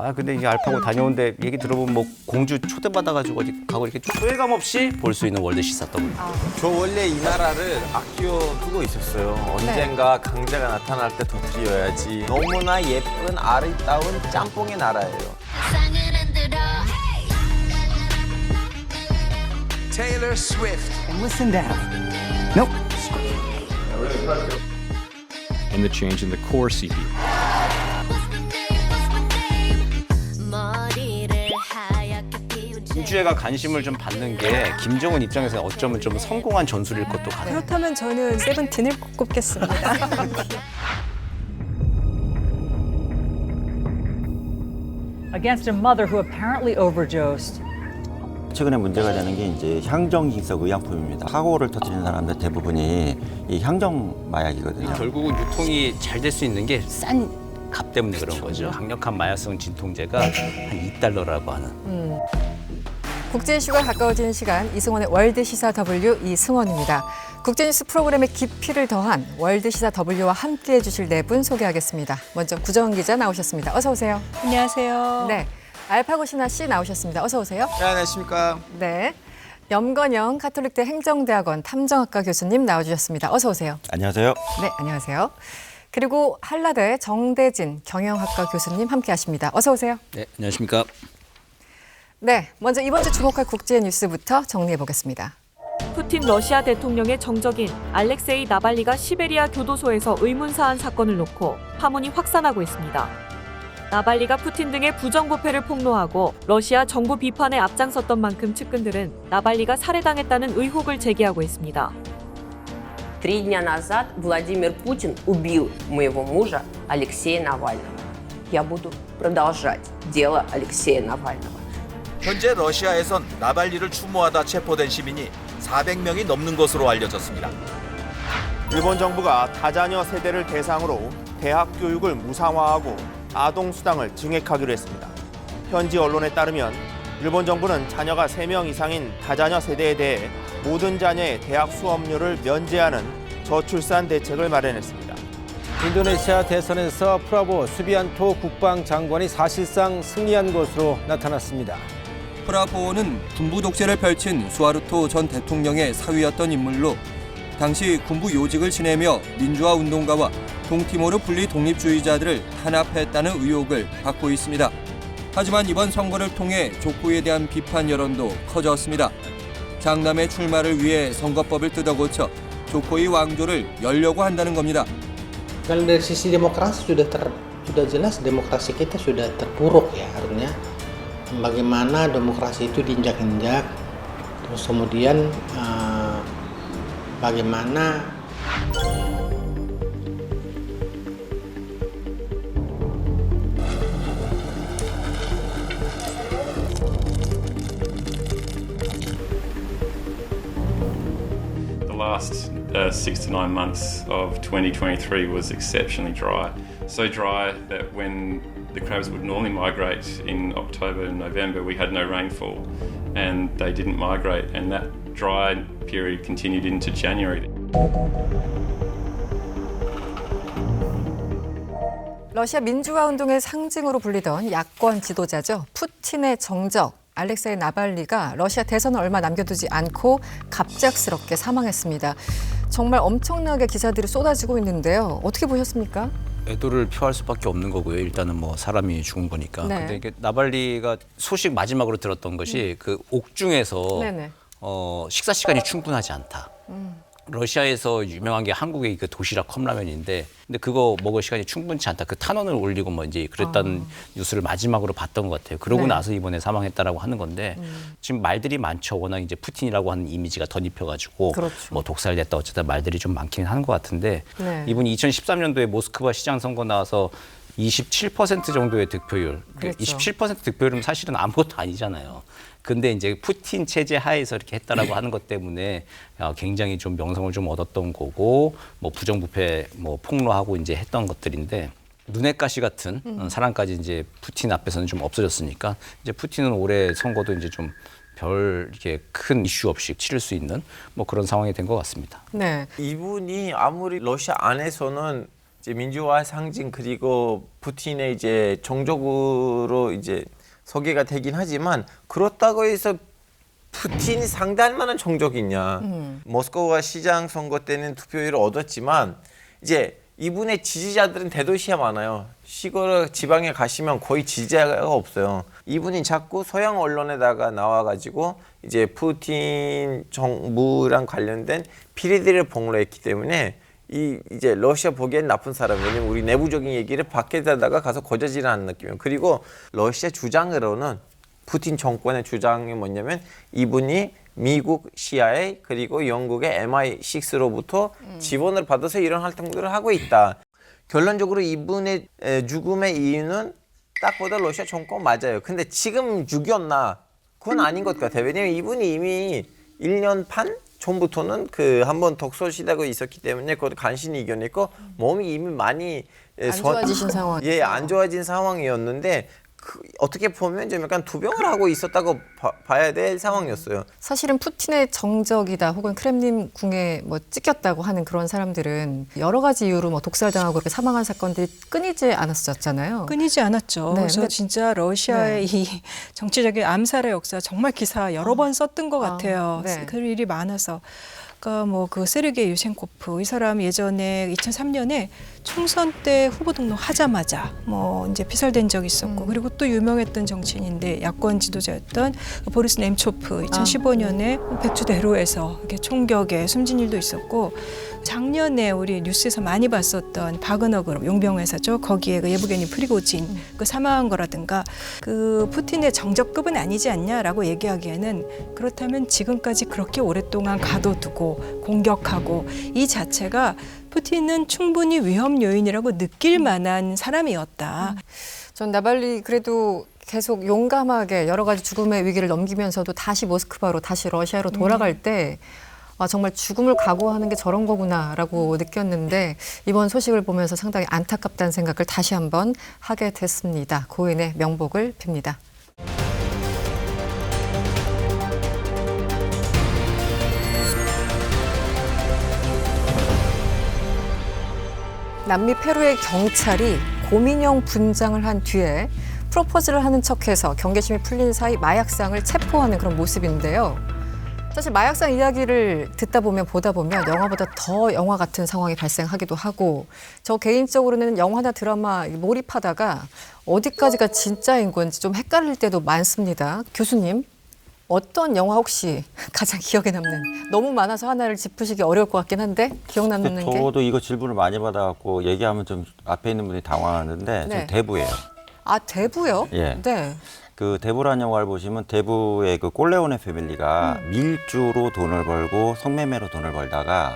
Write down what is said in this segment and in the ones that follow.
아 근데 이게 알파고 다녀온데 얘기 들어보면 뭐 공주 초대받아가지고 어디 가고 이렇게 소외감 없이 볼 수 있는 월드 시사 W. 저 원래 이 나라를 아껴두고 있었어요. 언젠가 강자가 나타날 때 더 뛰어야지. 너무나 예쁜 아리따운 짬뽕의 나라예요. Taylor Swift. Listen down. Nope. And the change in the core CPU. 김주애가 관심을 좀 받는 게 김정은 입장에서 어쩌면 좀 성공한 전술일 것도 같아요. 그렇다면 저는 세븐틴을 꼽겠습니다. Against a mother who apparently overdosed. 최근에 문제가 되는 게 이제 향정신석 의약품입니다. 사고를 터뜨리는 사람들 대부분이 이 향정 마약이거든요. 결국은 유통이 잘 될 수 있는 게 싼 값 때문에 그런 거죠. 강력한 마약성 진통제가 한 $2라고 하는. 국제 이슈가 가까워지는 시간, 이승원의 월드시사 W 이승원입니다. 국제뉴스 프로그램의 깊이를 더한 월드시사 W와 함께해 주실 네 분 소개하겠습니다. 먼저 구정은 기자 나오셨습니다. 어서 오세요. 안녕하세요. 네, 알파고 신하 씨 나오셨습니다. 어서 오세요. 네, 안녕하십니까. 네, 염건영 가톨릭대 행정대학원 탐정학과 교수님 나와주셨습니다. 어서 오세요. 안녕하세요. 네, 안녕하세요. 그리고 한라대 정대진 경영학과 교수님 함께하십니다. 어서 오세요. 네, 안녕하십니까. 네, 먼저 이번 주 주목할 국제 뉴스부터 정리해 보겠습니다. 푸틴 러시아 대통령의 정적인 알렉세이 나발리가 시베리아 교도소에서 의문사한 사건을 놓고 파문이 확산하고 있습니다. 나발리가 푸틴 등의 부정부패를 폭로하고 러시아 정부 비판에 앞장섰던 만큼 측근들은 나발리가 살해당했다는 의혹을 제기하고 있습니다. 3 дня назад Владимир Путин убил моего мужа Алексея Навального. Я буду продолжать дело Алексея Навального. 현재 러시아에선 나발리를 추모하다 체포된 시민이 400명이 넘는 것으로 알려졌습니다. 일본 정부가 다자녀 세대를 대상으로 대학 교육을 무상화하고 아동 수당을 증액하기로 했습니다. 현지 언론에 따르면 일본 정부는 자녀가 3명 이상인 다자녀 세대에 대해 모든 자녀의 대학 수업료를 면제하는 저출산 대책을 마련했습니다. 인도네시아 대선에서 프라보 수비안토 국방장관이 사실상 승리한 것으로 나타났습니다. 프라보는 군부 독재를 펼친 수하르토 전 대통령의 사위였던 인물로 당시 군부 요직을 지내며 민주화 운동가와 동티모르 분리 독립주의자들을 탄압했다는 의혹을 받고 있습니다. 하지만 이번 선거를 통해 조코에 대한 비판 여론도 커졌습니다. 장남의 출마를 위해 선거법을 뜯어고쳐 조코의 왕조를 열려고 한다는 겁니다. Kalau dari sisi demokrasi sudah jelas demokrasi kita sudah terpuruk ya, artinya bagaimana demokrasi itu diinjak-injak, terus kemudian bagaimana The last 6 to 9 months of 2023 was exceptionally dry. So dry that when the crabs would normally migrate in October and November, we had no rainfall and they didn't migrate, and that dry period continued into January. 러시아 민주화 운동의 상징으로 불리던 야권 지도자죠. 푸틴의 정적 알렉세이 나발리가 러시아 대선을 얼마 남겨두지 않고 갑작스럽게 사망했습니다. 정말 엄청나게 기사들이 쏟아지고 있는데요. 어떻게 보셨습니까? 애도를 표할 수밖에 없는 거고요. 일단은 뭐 사람이 죽은 거니까. 네. 근데 이게 나발리가 소식 마지막으로 들었던 것이 그 옥중에서 네네. 식사 시간이 충분하지 않다. 러시아에서 유명한 게 한국의 그 도시락 컵라면인데, 근데 그거 먹을 시간이 충분치 않다. 그 탄원을 올리고 뭐 이제 그랬다는 뉴스를 마지막으로 봤던 것 같아요. 그러고 네. 나서 이번에 사망했다라고 하는 건데, 지금 말들이 많죠. 워낙 이제 푸틴이라고 하는 이미지가 덧입혀가지고 그렇죠. 뭐 독살됐다 어쩌다 말들이 좀 많긴 한 것 같은데, 네. 이분이 2013년도에 모스크바 시장 선거 나와서 27% 정도의 득표율. 그렇죠. 27% 득표율은 사실은 아무것도 아니잖아요. 근데 이제 푸틴 체제 하에서 이렇게 했다라고 하는 것 때문에 굉장히 좀 명성을 좀 얻었던 거고, 뭐 부정부패 뭐 폭로하고 이제 했던 것들인데, 눈엣 가시 같은 사람까지 이제 푸틴 앞에서는 좀 없어졌으니까 이제 푸틴은 올해 선거도 이제 좀 별 이렇게 큰 이슈 없이 치를 수 있는 뭐 그런 상황이 된 것 같습니다. 네. 이분이 아무리 러시아 안에서는 이제 민주화 상징 그리고 푸틴의 이제 종족으로 이제 소개가 되긴 하지만 그렇다고 해서 푸틴이 상대할 만한 종족이냐. 모스크바 시장 선거 때는 투표율을 얻었지만 이제 이분의 지지자들은 대도시에 많아요. 시골 지방에 가시면 거의 지지자가 없어요. 이분이 자꾸 서양 언론에다가 나와가지고 이제 푸틴 정부랑 관련된 피해들을 폭로했기 때문에 이제 러시아 보기엔 나쁜 사람. 왜냐면 우리 내부적인 얘기를 밖에다가 가서 거저지라는 느낌이에요. 그리고 러시아 주장으로는 푸틴 정권의 주장이 뭐냐면 이분이 미국 CIA 그리고 영국의 MI6로부터 지원을 받아서 이런 활동들을 하고 있다. 결론적으로 이분의 죽음의 이유는 딱 보다 러시아 정권 맞아요. 근데 지금 죽였나? 그건 아닌 것 같아요. 왜냐면 이분이 이미 1년 반 전부터는 그 한번 독소시다가 있었기 때문에 그것도 간신히 이겨냈고 몸이 이미 많이 안 좋아지신 상황. 예, 안 좋아진 상황이었는데 어떻게 보면 좀 약간 투병을 하고 있었다고 봐야 될 상황이었어요. 사실은 푸틴의 정적이다 혹은 크렘린 궁에 뭐 찍혔다고 하는 그런 사람들은 여러 가지 이유로 뭐 독살당하고 그렇게 사망한 사건들이 끊이지 않았었잖아요. 끊이지 않았죠. 네, 그래서 진짜 러시아의 이 정치적인 암살의 역사 정말 기사 여러 번 썼던 것 같아요. 네. 그 일이 많아서. 그러니까 뭐 그 세르게이 유센코프 이 사람 예전에 2003년에 총선 때 후보 등록하자마자 뭐 이제 피살된 적이 있었고 그리고 또 유명했던 정치인인데 야권 지도자였던 보리스 nem초프 2015년에 백주대로에서 이렇게 총격에 숨진 일도 있었고 작년에 우리 뉴스에서 많이 봤었던 바그너 그룹 용병회사죠. 거기에 그 예브게니 프리고진 그 사망한 거라든가 그 푸틴의 정적급은 아니지 않냐라고 얘기하기에는 그렇다면 지금까지 그렇게 오랫동안 가둬두고 공격하고 이 자체가 푸틴은 충분히 위험 요인이라고 느낄 만한 사람이었다. 전 나발리 그래도 계속 용감하게 여러 가지 죽음의 위기를 넘기면서도 다시 모스크바로 다시 러시아로 돌아갈 때 아, 정말 죽음을 각오하는 게 저런 거구나라고 느꼈는데 이번 소식을 보면서 상당히 안타깝다는 생각을 다시 한번 하게 됐습니다. 고인의 명복을 빕니다. 남미 페루의 경찰이 고민형 분장을 한 뒤에 프로포즈를 하는 척해서 경계심이 풀린 사이 마약상을 체포하는 그런 모습인데요. 사실 마약상 이야기를 듣다 보면 보다 보면 영화보다 더 영화 같은 상황이 발생하기도 하고 저 개인적으로는 영화나 드라마 몰입하다가 어디까지가 진짜인 건지 좀 헷갈릴 때도 많습니다. 교수님, 어떤 영화 혹시 가장 기억에 남는? 너무 많아서 하나를 짚으시기 어려울 것 같긴 한데 기억 남는 게? 저도 이거 질문을 많이 받아갖고 얘기하면 좀 앞에 있는 분이 당황하는데 네. 대부예요. 아, 대부요? 예. 네. 그 대부라는 영화를 보시면 대부의 그 꼴레오네 패밀리가 밀주로 돈을 벌고 성매매로 돈을 벌다가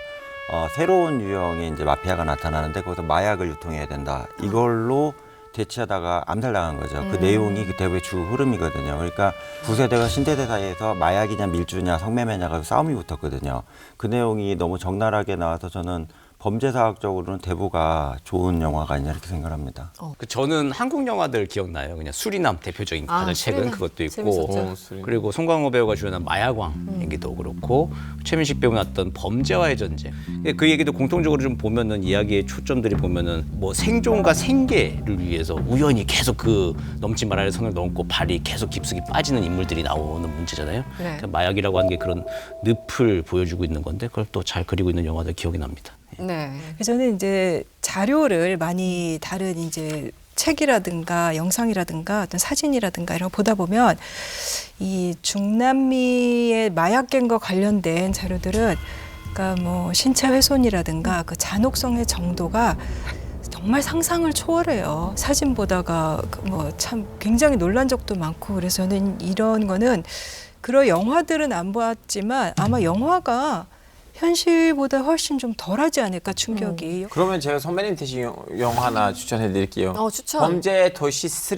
새로운 유형의 이제 마피아가 나타나는데 거기서 마약을 유통해야 된다. 이걸로 대치하다가 암살당한 거죠. 그 내용이 그 대부의 주 흐름이거든요. 그러니까 구세대가 신세대 사이에서 마약이냐 밀주냐 성매매냐가 싸움이 붙었거든요. 그 내용이 너무 적나라하게 나와서 저는 범죄사학적으로는 대부가 좋은 영화가 아니냐 이렇게 생각합니다. 저는 한국 영화들 기억나요. 그냥 수리남 대표적인 가장 최근 수리남. 그것도 있고 재밌었죠. 그리고 송강호 배우가 주연한 마야광 얘기도 그렇고 최민식 배우 나왔던 범죄와의 전쟁. 그 얘기도 공통적으로 좀 보면은 이야기의 초점들이 보면은 뭐 생존과 생계를 위해서 우연히 계속 그 넘지 말아야 할 선을 넘고 발이 계속 깊숙이 빠지는 인물들이 나오는 문제잖아요. 네. 그러니까 마약이라고 하는 게 그런 늪을 보여주고 있는 건데 그걸 또 잘 그리고 있는 영화들 기억이 납니다. 네. 저는 이제 자료를 많이 다른 이제 책이라든가 영상이라든가 어떤 사진이라든가 이런 거 보다 보면 이 중남미의 마약갱과 관련된 자료들은 그러니까 뭐 신체 훼손이라든가 그 잔혹성의 정도가 정말 상상을 초월해요. 사진 보다가 뭐 참 굉장히 놀란 적도 많고 그래서 저는 이런 거는 그런 영화들은 안 봤지만 아마 영화가 현실보다 훨씬 좀 덜하지 않을까 충격이. 그러면 제가 선배님 대신 영화 하나 추천해 드릴게요. 추천. 범죄 도시 3.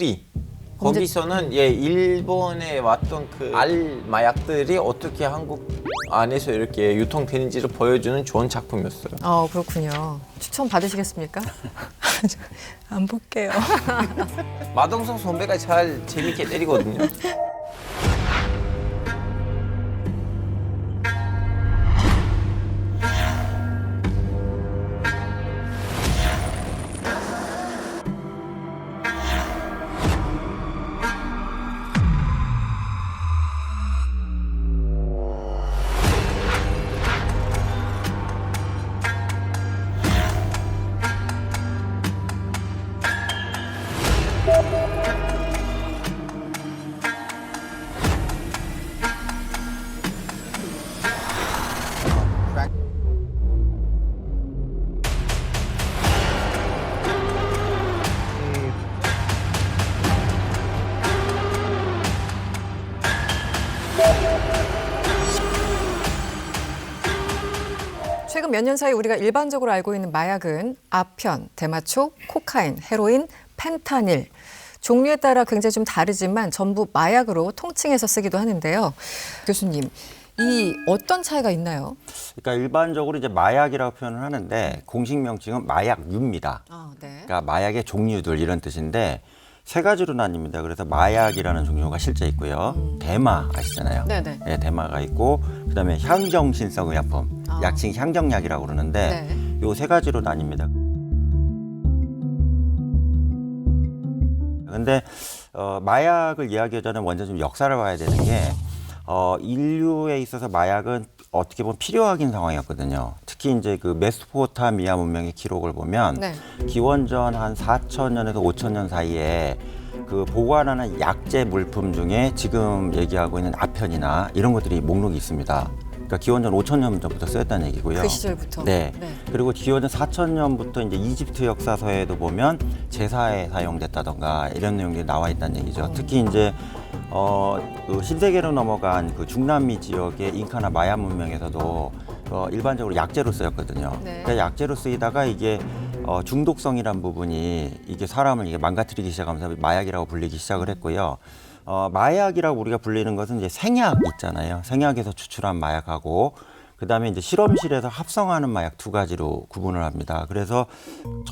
거기서는 예 일본에 왔던 그 알 마약들이 어떻게 한국 안에서 이렇게 유통되는지를 보여주는 좋은 작품이었어요. 그렇군요. 추천 받으시겠습니까? 안 볼게요. 마동석 선배가 잘 재밌게 때리거든요. 몇 년 사이 우리가 일반적으로 알고 있는 마약은 아편, 대마초, 코카인, 헤로인, 펜타닐. 종류에 따라 굉장히 좀 다르지만 전부 마약으로 통칭해서 쓰기도 하는데요. 교수님, 이 어떤 차이가 있나요? 그러니까 일반적으로 이제 마약이라고 표현을 하는데 공식 명칭은 마약류입니다. 네. 그러니까 마약의 종류들 이런 뜻인데 세 가지로 나뉩니다. 그래서 마약이라는 종류가 실제 있고요. 대마 아시잖아요. 네네. 네, 대마가 있고 그다음에 향정신성 의약품, 약칭 향정약이라고 그러는데 요 세 가지로 나뉩니다. 근데 마약을 이야기하기 전에 먼저 좀 역사를 봐야 되는 게 인류에 있어서 마약은 어떻게 보면 필요하긴 상황이었거든요. 특히 이제 그 메소포타미아 문명의 기록을 보면 기원전 한 4,000년에서 5,000년 사이에 그 보관하는 약재 물품 중에 지금 얘기하고 있는 아편이나 이런 것들이 목록이 있습니다. 그러니까 기원전 5,000년 전부터 쓰였다는 얘기고요. 그 시절부터. 네. 그리고 기원전 4,000년부터 이제 이집트 역사서에도 보면 제사에 사용됐다던가 이런 내용들이 나와 있다는 얘기죠. 특히 이제 그 신세계로 넘어간 그 중남미 지역의 잉카나 마야 문명에서도 일반적으로 약재로 쓰였거든요. 그러니까 약재로 쓰이다가 이게 중독성이란 부분이 이게 사람을 이게 망가뜨리기 시작하면서 마약이라고 불리기 시작을 했고요. 마약이라고 우리가 불리는 것은 이제 생약 있잖아요. 생약에서 추출한 마약하고 그다음에 이제 실험실에서 합성하는 마약 두 가지로 구분을 합니다. 그래서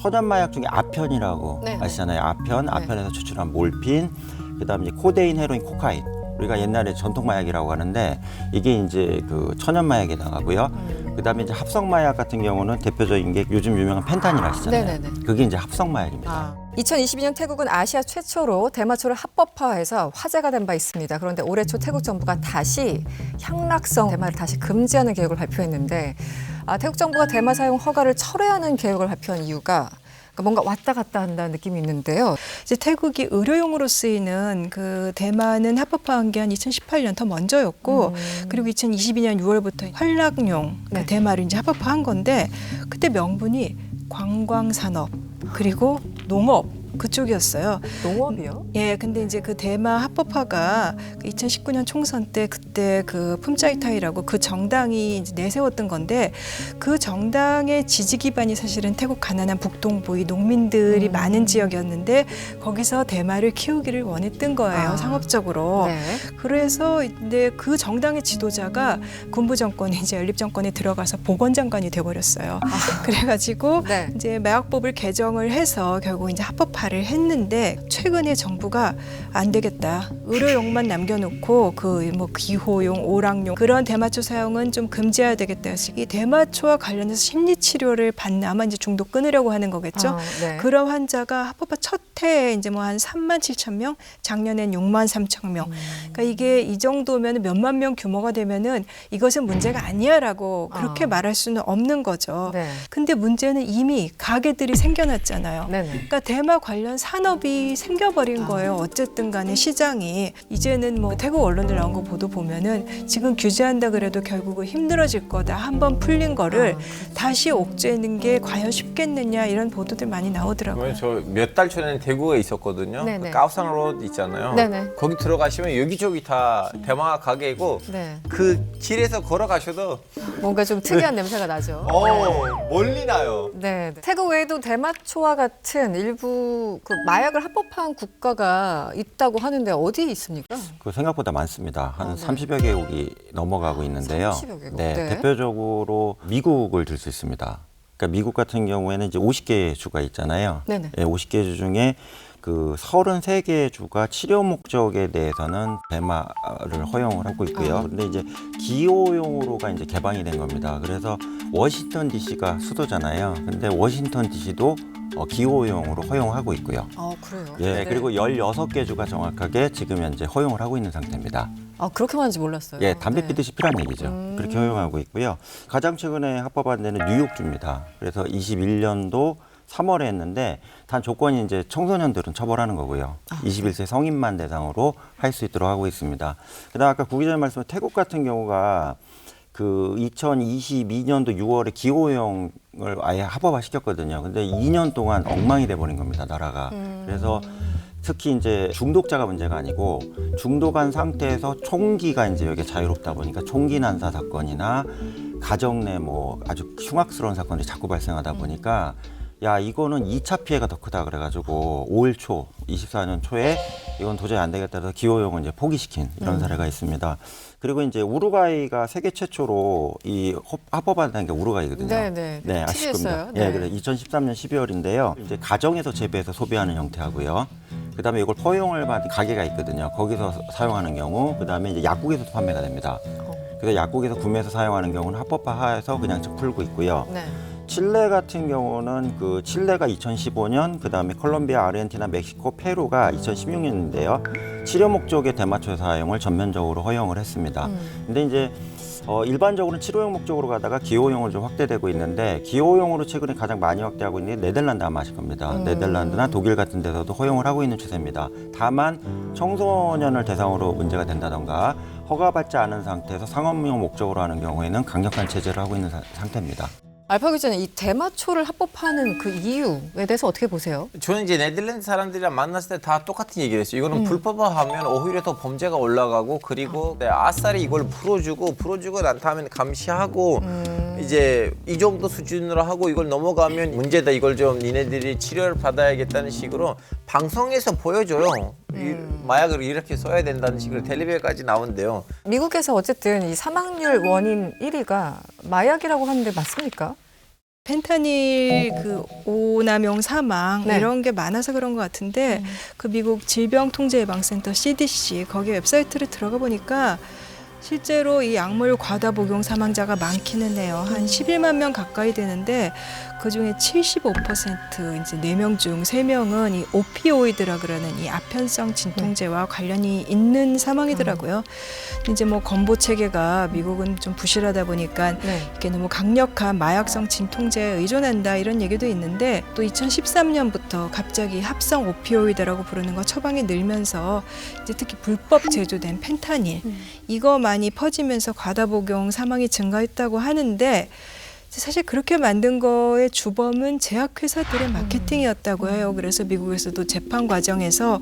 천연 마약 중에 아편이라고 아시잖아요. 아편에서 추출한 몰핀, 그다음에 이제 코데인, 헤로인, 코카인. 우리가 옛날에 전통 마약이라고 하는데 이게 이제 그 천연 마약에 해당하고요. 그다음에 이제 합성 마약 같은 경우는 대표적인 게 요즘 유명한 펜타닐 아시잖아요. 그게 이제 합성 마약입니다. 2022년 태국은 아시아 최초로 대마초를 합법화해서 화제가 된 바 있습니다. 그런데 올해 초 태국 정부가 다시 향락성 대마를 다시 금지하는 계획을 발표했는데 태국 정부가 대마 사용 허가를 철회하는 계획을 발표한 이유가 뭔가 왔다 갔다 한다는 느낌이 있는데요. 이제 태국이 의료용으로 쓰이는 그 대마는 합법화한 게 한 2018년 더 먼저였고 그리고 2022년 6월부터 활락용 그 대마를 이제 합법화한 건데 그때 명분이 관광산업 그리고 농업 그쪽이었어요. 농업이요? 예, 근데 이제 그 대마 합법화가 2019년 총선 때 그때 그 품짜이타이라고 그 정당이 이제 내세웠던 건데 그 정당의 지지 기반이 사실은 태국 가난한 북동부의 농민들이 많은 지역이었는데 거기서 대마를 키우기를 원했던 거예요, 상업적으로. 그래서 근데 그 정당의 지도자가 군부 정권이 이제 연립 정권에 들어가서 보건장관이 돼버렸어요. 그래가지고 이제 마약법을 개정을 해서 결국 이제 합법화를 했는데 최근에 정부가 안 되겠다. 의료용만 남겨놓고 그 뭐 기호용, 오락용 그런 대마초 사용은 좀 금지해야 되겠다. 이 대마초와 관련해서 심리 치료를 받는 아마 이제 중독 끊으려고 하는 거겠죠. 그런 환자가 합법화 첫 해에 이제 뭐 한 3만 7천 명, 작년엔 6만 3천 명. 그러니까 이게 이 정도면 몇만 명 규모가 되면은 이것은 문제가 아니야라고 그렇게 말할 수는 없는 거죠. 근데 문제는 이미 가게들이 생겨났잖아요. 그러니까 대마 관련 산업이 생겨버린 거예요. 어쨌든 간에 시장이 이제는 뭐 태국 언론들 나온 거 보도 보면은 지금 규제한다 그래도 결국은 힘들어질 거다. 한번 풀린 거를 다시 옥죄는 게 과연 쉽겠느냐 이런 보도들 많이 나오더라고요. 저 몇 달 전에는 대구에 있었거든요. 그 까오산 로드 있잖아요. 거기 들어가시면 여기저기 다 대마 가게이고 그 길에서 걸어가셔도 뭔가 좀 특이한 냄새가 나죠. 멀리 나요. 태국 외에도 대마초와 같은 일부 그 마약을 합법화한 국가가 있다고 하는데 어디에 있습니까? 그 생각보다 많습니다. 한 30여 개국이 넘어가고 있는데요. 30여 개국. 대표적으로 미국을 들 수 있습니다. 그러니까 미국 같은 경우에는 이제 50개 주가 있잖아요. 50개 주 중에 그 33개 주가 치료 목적에 대해서는 대마를 허용을 하고 있고요. 그런데 이제 기호용으로가 이제 개방이 된 겁니다. 그래서 워싱턴 DC가 수도잖아요. 근데 워싱턴 DC도 기호용으로 허용하고 있고요. 그래요? 그리고 16개 주가 정확하게 지금 현재 허용을 하고 있는 상태입니다. 그렇게 많은지 몰랐어요. 담배 피듯이 피란 얘기죠. 그렇게 허용하고 있고요. 가장 최근에 합법한 데는 뉴욕주입니다. 그래서 21년도 3월에 했는데 단 조건이 이제 청소년들은 처벌하는 거고요. 21세 성인만 대상으로 할 수 있도록 하고 있습니다. 그다음 아까 구 기자님 말씀한 태국 같은 경우가 그 2022년도 6월에 기호용을 아예 합법화 시켰거든요. 근데 2년 동안 엉망이 돼버린 겁니다, 나라가. 그래서 특히 이제 중독자가 문제가 아니고 중독한 상태에서 총기가 이제 여기 자유롭다 보니까 총기 난사 사건이나 가정 내 뭐 아주 흉악스러운 사건들이 자꾸 발생하다 보니까 야 이거는 2차 피해가 더 크다 그래가지고 5일 초 24년 초에 이건 도저히 안 되겠다 해서 기호용을 이제 포기시킨 이런 사례가 있습니다. 그리고 이제 우루과이가 세계 최초로 이 합법화된 게 우루과이거든요. 네, 아실 겁니다. 네. 그래 2013년 12월인데요. 이제 가정에서 재배해서 소비하는 형태하고요. 그다음에 이걸 허용을 받은 가게가 있거든요. 거기서 사용하는 경우, 그다음에 이제 약국에서도 판매가 됩니다. 그래서 약국에서 구매해서 사용하는 경우는 합법화해서 그냥 풀고 있고요. 네. 칠레 같은 경우는 그 칠레가 2015년, 그다음에 콜롬비아, 아르헨티나, 멕시코, 페루가 2016년인데요. 치료 목적의 대마초 사용을 전면적으로 허용을 했습니다. 근데 이제 일반적으로는 치료용 목적으로 가다가 기호용으로 좀 확대되고 있는데 기호용으로 최근에 가장 많이 확대하고 있는 게 네덜란드 아마 아실 겁니다. 네덜란드나 독일 같은 데서도 허용을 하고 있는 추세입니다. 다만 청소년을 대상으로 문제가 된다던가 허가받지 않은 상태에서 상업용 목적으로 하는 경우에는 강력한 제재를 하고 있는 상태입니다. 알파 기자는 이 대마초를 합법화하는 그 이유에 대해서 어떻게 보세요? 저는 이제 네덜란드 사람들이랑 만났을 때 다 똑같은 얘기를 했어요. 이거는 불법화하면 오히려 더 범죄가 올라가고 그리고 아싸리 이걸 풀어주고 난 다음에 감시하고 이제 이 정도 수준으로 하고 이걸 넘어가면 문제다. 이걸 좀 니네들이 치료를 받아야겠다는 식으로 방송에서 보여줘요. 이 마약을 이렇게 써야 된다는 식으로 텔레비전까지 나온대요. 미국에서 어쨌든 이 사망률 원인 1위가 마약이라고 하는데 맞습니까? 펜타닐 그 오남용 사망 네. 이런 게 많아서 그런 것 같은데 그 미국 질병통제예방센터 CDC 거기 웹사이트를 들어가 보니까 실제로 이 약물 과다 복용 사망자가 많기는 해요. 한 11만 명 가까이 되는데 그중에 75% 이제 4명 중 3명은 이 오피오이드라 그러는 이 아편성 진통제와 관련이 있는 사망이더라고요. 이제 뭐 건보 체계가 미국은 좀 부실하다 보니까 이렇게 너무 강력한 마약성 진통제에 의존한다 이런 얘기도 있는데 또 2013년부터 갑자기 합성 오피오이드라고 부르는 거 처방이 늘면서 이제 특히 불법 제조된 펜타닐 이거 많이 퍼지면서 과다 복용 사망이 증가했다고 하는데 사실 그렇게 만든 거의 주범은 제약회사들의 마케팅이었다고 해요. 그래서 미국에서도 재판 과정에서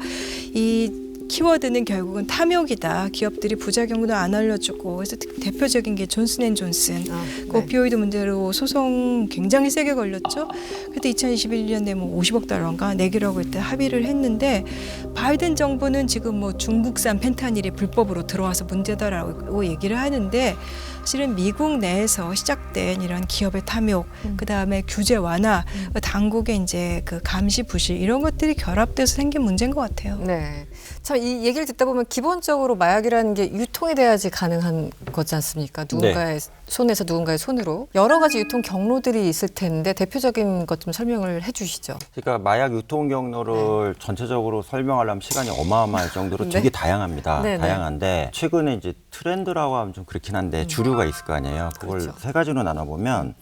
이 키워드는 결국은 탐욕이다. 기업들이 부작용도 안 알려주고 그래서 대표적인 게 존슨앤존슨 그 오피오이드 문제로 소송 굉장히 세게 걸렸죠. 그때 2021년에 뭐 50억 달러인가 내기라고 했때 합의를 했는데 바이든 정부는 지금 뭐 중국산 펜타닐이 불법으로 들어와서 문제다라고 얘기를 하는데 실은 미국 내에서 시작된 이런 기업의 탐욕, 그 다음에 규제 완화, 당국의 이제 그 감시 부실 이런 것들이 결합돼서 생긴 문제인 것 같아요. 네. 참 이 얘기를 듣다 보면 기본적으로 마약이라는 게 유통이 돼야지 가능한 거지 않습니까? 누군가의 손에서 누군가의 손으로 여러 가지 유통 경로들이 있을 텐데 대표적인 것 좀 설명을 해주시죠. 그러니까 마약 유통 경로를 전체적으로 설명하려면 시간이 어마어마할 정도로 되게 다양합니다. 다양한데 최근에 이제 트렌드라고 하면 좀 그렇긴 한데 주류가 있을 거 아니에요. 그걸 세 가지로 나눠보면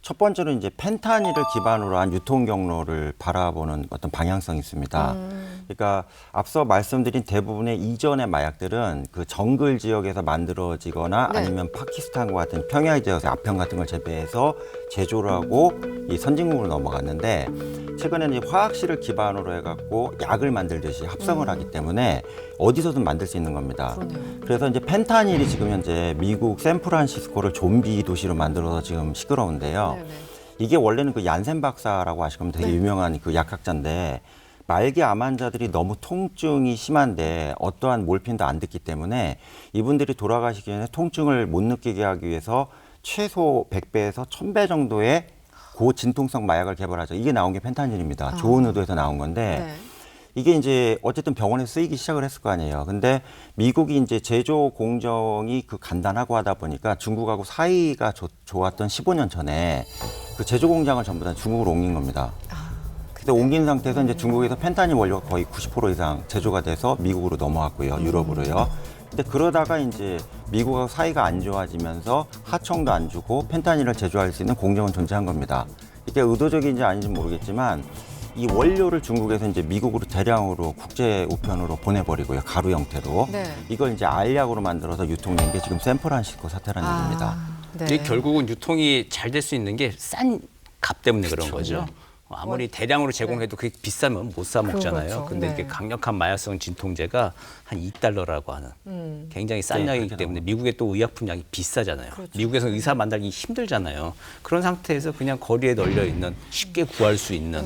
첫 번째로 이제 펜타닐을 기반으로 한 유통 경로를 바라보는 어떤 방향성이 있습니다. 그러니까 앞서 말씀드린 대부분의 이전의 마약들은 그 정글 지역에서 만들어지거나 아니면 파키스탄과 같은 평야 지역에서 아편 같은 걸 재배해서 제조를 하고 이 선진국으로 넘어갔는데 최근에는 이제 화학실을 기반으로 해갖고 약을 만들듯이 합성을 하기 때문에 어디서든 만들 수 있는 겁니다. 그래서 이제 펜타닐이 지금 현재 미국 샌프란시스코를 좀비 도시로 만들어서 지금 시끄러운데요. 이게 원래는 그 얀센 박사라고 아시면 되게 유명한 그 약학자인데 말기 암 환자들이 너무 통증이 심한데 어떠한 몰핀도 안 듣기 때문에 이분들이 돌아가시기 전에 통증을 못 느끼게 하기 위해서 최소 100배에서 1000배 정도의 고진통성 마약을 개발하죠. 이게 나온 게 펜타닐입니다. 좋은 의도에서 나온 건데 이게 이제 어쨌든 병원에 쓰이기 시작을 했을 거 아니에요. 근데 미국이 이제 제조 공정이 그 간단하고 하다 보니까 중국하고 사이가 좋았던 15년 전에 그 제조 공장을 전부 다 중국으로 옮긴 겁니다. 근데 옮긴 상태에서 이제 중국에서 펜타닐 원료가 거의 90% 이상 제조가 돼서 미국으로 넘어갔고요. 유럽으로요. 근데 그러다가 이제 미국하고 사이가 안 좋아지면서 하청도 안 주고 펜타닐을 제조할 수 있는 공정은 존재한 겁니다. 이게 의도적인지 아닌지 모르겠지만 이 원료를 중국에서 이제 미국으로 대량으로 국제 우편으로 보내버리고요. 가루 형태로. 이걸 이제 알약으로 만들어서 유통된 게 지금 샌프란시스코 사태라는 얘기입니다. 이게 결국은 유통이 잘 될 수 있는 게 싼 값 때문에 그런 거죠. 아무리 대량으로 제공해도 그게 비싸면 못 사 먹잖아요. 그렇죠. 근데 네. 이게 강력한 마약성 진통제가 한 $2라고 하는 굉장히 싼 네, 약이기 그렇게 때문에 미국의 또 의약품 약이 비싸잖아요. 그렇죠. 미국에서 의사 만나기 힘들잖아요. 그런 상태에서 그냥 거리에 널려 있는 쉽게 구할 수 있는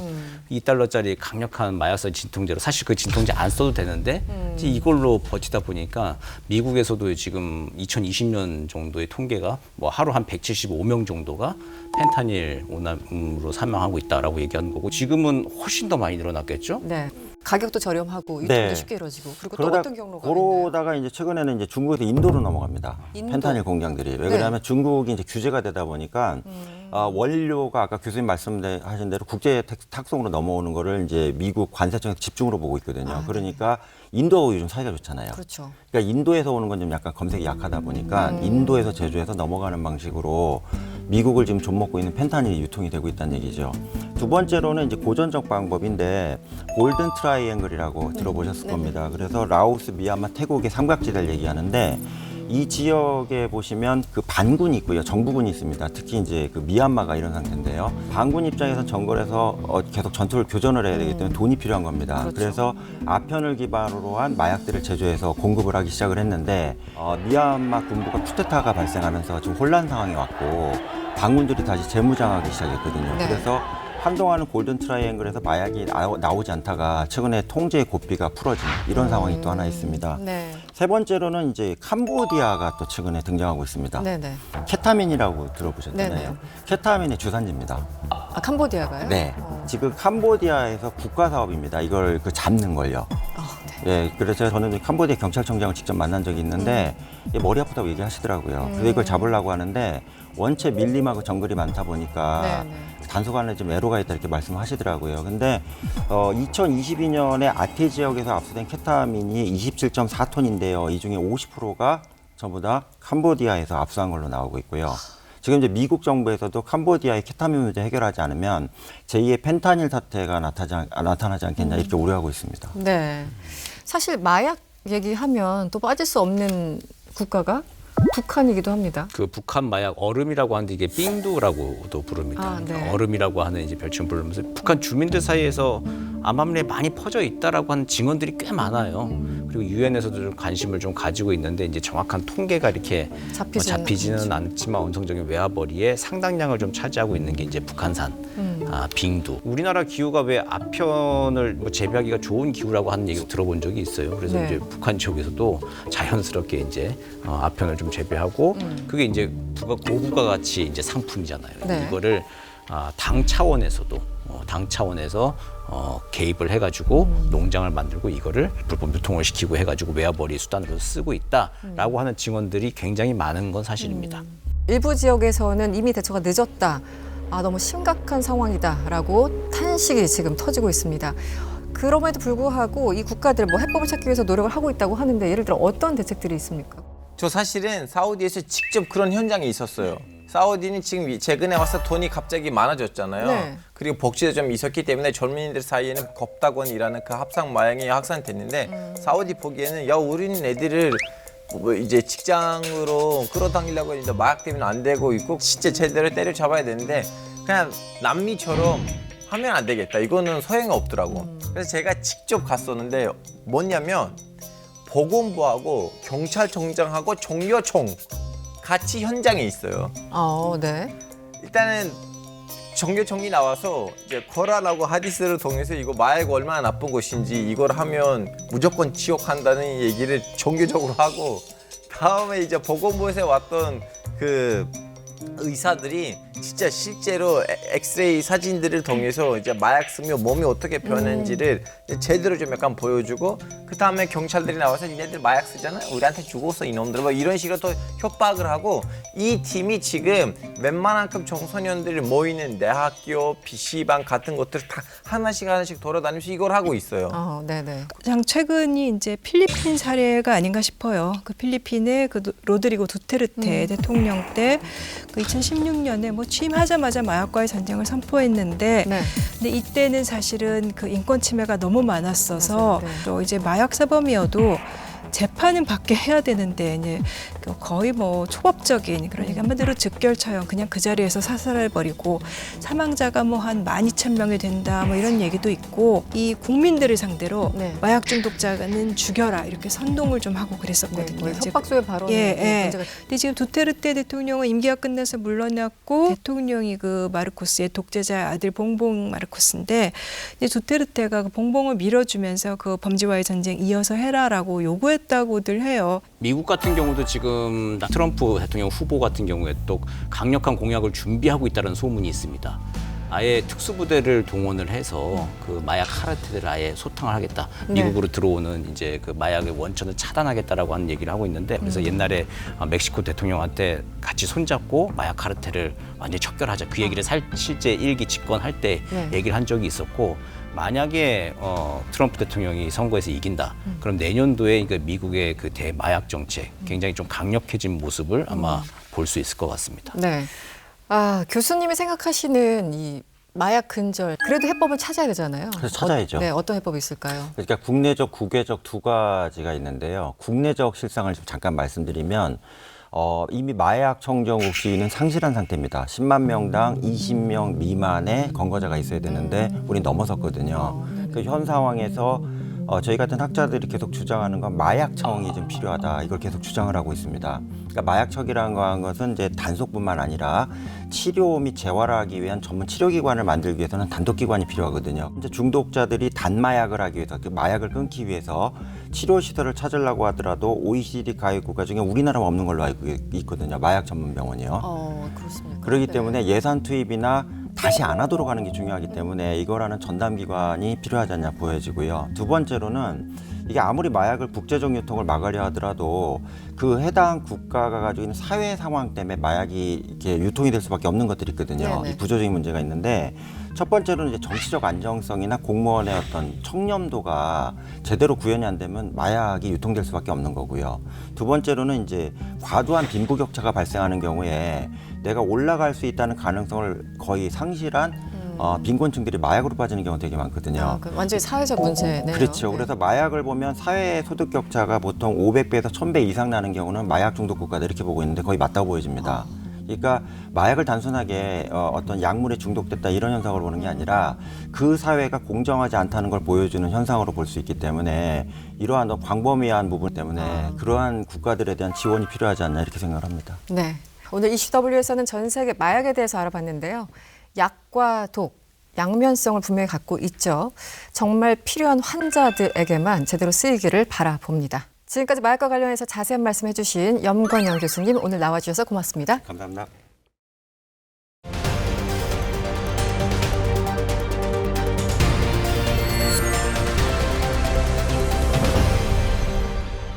$2짜리 강력한 마약성 진통제로 사실 그 진통제 안 써도 되는데 이제 이걸로 버티다 보니까 미국에서도 지금 2020년 정도의 통계가 뭐 하루 한 175명 정도가 펜타닐 오남으로 사망하고 있다라고 얘기하는 거고 지금은 훨씬 더 많이 늘어났겠죠? 네. 가격도 저렴하고 유통도 네. 쉽게 이루어지고 그리고 또 그러다 어떤 경로가 있나요? 그러다가 이제 최근에는 이제 중국에서 인도로 넘어갑니다. 인도? 펜타닐 공장들이 왜 네. 그러냐면 중국이 이제 규제가 되다 보니까 원료가 아까 교수님 말씀하신 대로 국제 탁송으로 넘어오는 거를 이제 미국 관세청에서 집중으로 보고 있거든요. 그러니까 인도하고 요즘 사이가 좋잖아요. 그렇죠. 그러니까 인도에서 오는 건 좀 약간 검색이 약하다 보니까 인도에서 제조해서 넘어가는 방식으로 미국을 지금 좀 먹고 있는 펜타닐이 유통이 되고 있다는 얘기죠. 두 번째로는 이제 고전적 방법인데 골든 트라이앵글이라고 들어보셨을 겁니다. 그래서 라오스, 미얀마, 태국의 삼각지대를 얘기하는데 이 지역에 보시면 그 반군이 있고요, 정부군이 있습니다. 특히 이제 그 미얀마가 이런 상태인데요. 반군 입장에서 정글에서 계속 전투를 교전을 해야 되기 때문에 돈이 필요한 겁니다. 그렇죠. 그래서 아편을 기반으로 한 마약들을 제조해서 공급을 하기 시작을 했는데 미얀마 군부가 쿠데타가 발생하면서 지금 혼란 상황이 왔고 반군들이 다시 재무장하기 시작했거든요. 네. 그래서 한동안은 골든 트라이앵글에서 마약이 나오지 않다가 최근에 통제의 고삐가 풀어진 이런 상황이 또 하나 있습니다. 네. 세 번째로는 이제 캄보디아가 또 최근에 등장하고 있습니다. 네네. 케타민이라고 들어보셨잖아요. 네네. 케타민의 주산지입니다. 아, 캄보디아가요? 네. 지금 캄보디아에서 국가 사업입니다. 이걸 잡는 걸요. 예, 그래서 저는 캄보디아 경찰청장을 직접 만난 적이 있는데 머리 아프다고 얘기하시더라고요. 그래서 이걸 잡으려고 하는데 원체 밀림하고 정글이 많다 보니까 단속안에 좀 애로가 있다 이렇게 말씀하시더라고요. 근데 2022년에 아태 지역에서 압수된 케타민이 27.4톤인데요. 이 중에 50%가 전부 다 캄보디아에서 압수한 걸로 나오고 있고요. 지금 이제 미국 정부에서도 캄보디아의 케타민 문제 해결하지 않으면 제2의 펜타닐 사태가 나타나지 않겠냐 이렇게 우려하고 있습니다. 네. 사실 마약 얘기하면 또 빠질 수 없는 국가가 북한이기도 합니다. 그 북한 마약 얼음이라고 하는데 이게 삥두라고도 부릅니다. 아, 네. 얼음이라고 하는 이제 별칭을 부르면서 북한 주민들 사이에서 암암리에 많이 퍼져 있다라고 하는 증언들이 꽤 많아요. 그리고 유엔에서도 좀 관심을 좀 가지고 있는데 이제 정확한 통계가 이렇게 잡히지는 않지만 원성적인 외화벌이의 상당량을 좀 차지하고 있는 게 이제 북한산 빙두. 우리나라 기후가 왜 아편을 재배하기가 좋은 기후라고 하는 얘기 들어본 적이 있어요. 그래서 네. 이제 북한 지역에서도 자연스럽게 이제 아편을 좀 재배하고 그게 이제 고부가 가치 이제 상품이잖아요. 네. 이거를 당 차원에서도 개입을 해가지고 농장을 만들고 이거를 불법 유통을 시키고 해가지고 외화벌이 수단으로 쓰고 있다라고 하는 증언들이 굉장히 많은 건 사실입니다. 일부 지역에서는 이미 대처가 늦었다. 너무 심각한 상황이다라고 탄식이 지금 터지고 있습니다. 그럼에도 불구하고 이 국가들 해법을 찾기 위해서 노력을 하고 있다고 하는데 예를 들어 어떤 대책들이 있습니까? 저 사실은 사우디에서 직접 그런 현장이 있었어요. 사우디는 지금 최근에 와서 돈이 갑자기 많아졌잖아요. 네. 그리고 복지도 좀 있었기 때문에 젊은이들 사이에는 겁다곤이라는 그 합성 마약이 확산됐는데 사우디 보기에는 우리는 애들을 이제 직장으로 끌어당기려고 했는데 마약 때문에 안 되고 있고 진짜 제대로 때려잡아야 되는데 그냥 남미처럼 하면 안 되겠다. 이거는 소용이 없더라고. 그래서 제가 직접 갔었는데 뭐냐면 보건부하고 경찰청장하고 종려총 같이 현장에 있어요. 네. 일단은 종려총이 나와서 이제 코란하고 하디스를 통해서 이거 마약 얼마나 나쁜 것인지 이걸 하면 무조건 지옥한다는 얘기를 종교적으로 하고 다음에 이제 보건부에서 왔던 그 의사들이 진짜 실제로 엑스레이 사진들을 통해서 이제 마약 쓰면 몸이 어떻게 변하는지를 제대로 좀 약간 보여주고 그 다음에 경찰들이 나와서 얘네들 마약 쓰잖아 우리한테 죽었어 이놈들 뭐 이런 식으로 또 협박을 하고 이 팀이 지금 웬만한급 청소년들이 모이는 대학교, PC방 같은 것들 다 하나씩 돌아다니면서 이걸 하고 있어요. 네네. 가장 최근이 이제 필리핀 사례가 아닌가 싶어요. 그 필리핀의 그 로드리고 두테르테 대통령 때 그 2016년에 취임하자마자 마약과의 전쟁을 선포했는데, 근데 이때는 사실은 그 인권 침해가 너무 많았어서 또 이제 마약 사범이어도 재판은 받게 해야 되는데 이제 거의 뭐 초법적인 그러니까 한마디로 즉결 처형 그냥 그 자리에서 사살해버리고 사망자가 뭐 한 12,000명이 된다 뭐 이런 얘기도 있고 이 국민들을 상대로 네. 마약 중독자는 죽여라 이렇게 선동을 좀 하고 그랬었거든요. 거의 협박조의 발언이 문제가 근데 지금 두테르테 대통령은 임기가 끝나서 물러났고 대통령이 그 마르코스의 독재자 아들 봉봉 마르코스인데 이제 두테르테가 그 봉봉을 밀어주면서 그 범죄와의 전쟁 이어서 해라라고 요구했다고들 해요. 미국 같은 경우도 지금 트럼프 대통령 후보 같은 경우에 또 강력한 공약을 준비하고 있다는 소문이 있습니다. 아예 특수부대를 동원을 해서 그 마약 카르텔을 아예 소탕을 하겠다. 미국으로 들어오는 이제 그 마약의 원천을 차단하겠다라고 하는 얘기를 하고 있는데 그래서 옛날에 멕시코 대통령한테 같이 손잡고 마약 카르텔을 완전히 척결하자. 그 얘기를 실제 일기 집권할 때 얘기를 한 적이 있었고 만약에 트럼프 대통령이 선거에서 이긴다. 그럼 내년도에 그러니까 미국의 그 대마약 정책 굉장히 좀 강력해진 모습을 아마 볼 수 있을 것 같습니다. 네. 아, 교수님이 생각하시는 이 마약 근절, 그래도 해법을 찾아야 되잖아요. 그래서 찾아야죠. 네, 어떤 해법이 있을까요? 그러니까 국내적, 국외적 두 가지가 있는데요. 국내적 실상을 좀 잠깐 말씀드리면 이미 마약 청정국 시위는 상실한 상태입니다. 10만 명당 20명 미만의 검거자가 있어야 되는데 우리 넘어섰거든요. 그 현 상황에서 저희 같은 학자들이 계속 주장하는 건 마약청이 좀 필요하다. 이걸 계속 주장을 하고 있습니다. 그러니까 마약청이라는 것은 이제 단속뿐만 아니라 치료 및 재활하기 위한 전문 치료기관을 만들기 위해서는 단독기관이 필요하거든요. 이제 중독자들이 단마약을 하기 위해서 그 마약을 끊기 위해서 치료시설을 찾으려고 하더라도 OECD 가입 국가 중에 우리나라만 없는 걸로 알고 있거든요. 마약 전문 병원이요. 그렇습니까? 그렇기 때문에 예산 투입이나 다시 안 하도록 하는 게 중요하기 때문에 이거라는 전담기관이 필요하지 않냐 보여지고요. 두 번째로는 이게 아무리 마약을 국제적 유통을 막으려 하더라도 그 해당 국가가 가지고 있는 사회 상황 때문에 마약이 이렇게 유통이 될 수밖에 없는 것들이 있거든요. 이 구조적인 문제가 있는데 첫 번째로는 이제 정치적 안정성이나 공무원의 어떤 청렴도가 제대로 구현이 안 되면 마약이 유통될 수밖에 없는 거고요. 두 번째로는 이제 과도한 빈부격차가 발생하는 경우에 내가 올라갈 수 있다는 가능성을 거의 상실한 빈곤층들이 마약으로 빠지는 경우가 되게 많거든요. 완전히 사회적 문제네요. 그렇죠. 그래서 마약을 보면 사회 소득 격차가 보통 500배에서 1000배 이상 나는 경우는 마약 중독 국가다 이렇게 보고 있는데 거의 맞다고 보여집니다. 그러니까 마약을 단순하게 어떤 약물에 중독됐다 이런 현상으로 보는 게 아니라 그 사회가 공정하지 않다는 걸 보여주는 현상으로 볼 수 있기 때문에 이러한 광범위한 부분 때문에 그러한 국가들에 대한 지원이 필요하지 않나 이렇게 생각을 합니다. 네. 오늘 이슈W에서는 전 세계 마약에 대해서 알아봤는데요. 약과 독, 양면성을 분명히 갖고 있죠. 정말 필요한 환자들에게만 제대로 쓰이기를 바라봅니다. 지금까지 마약과 관련해서 자세한 말씀해 주신 염건영 교수님 오늘 나와주셔서 고맙습니다. 감사합니다.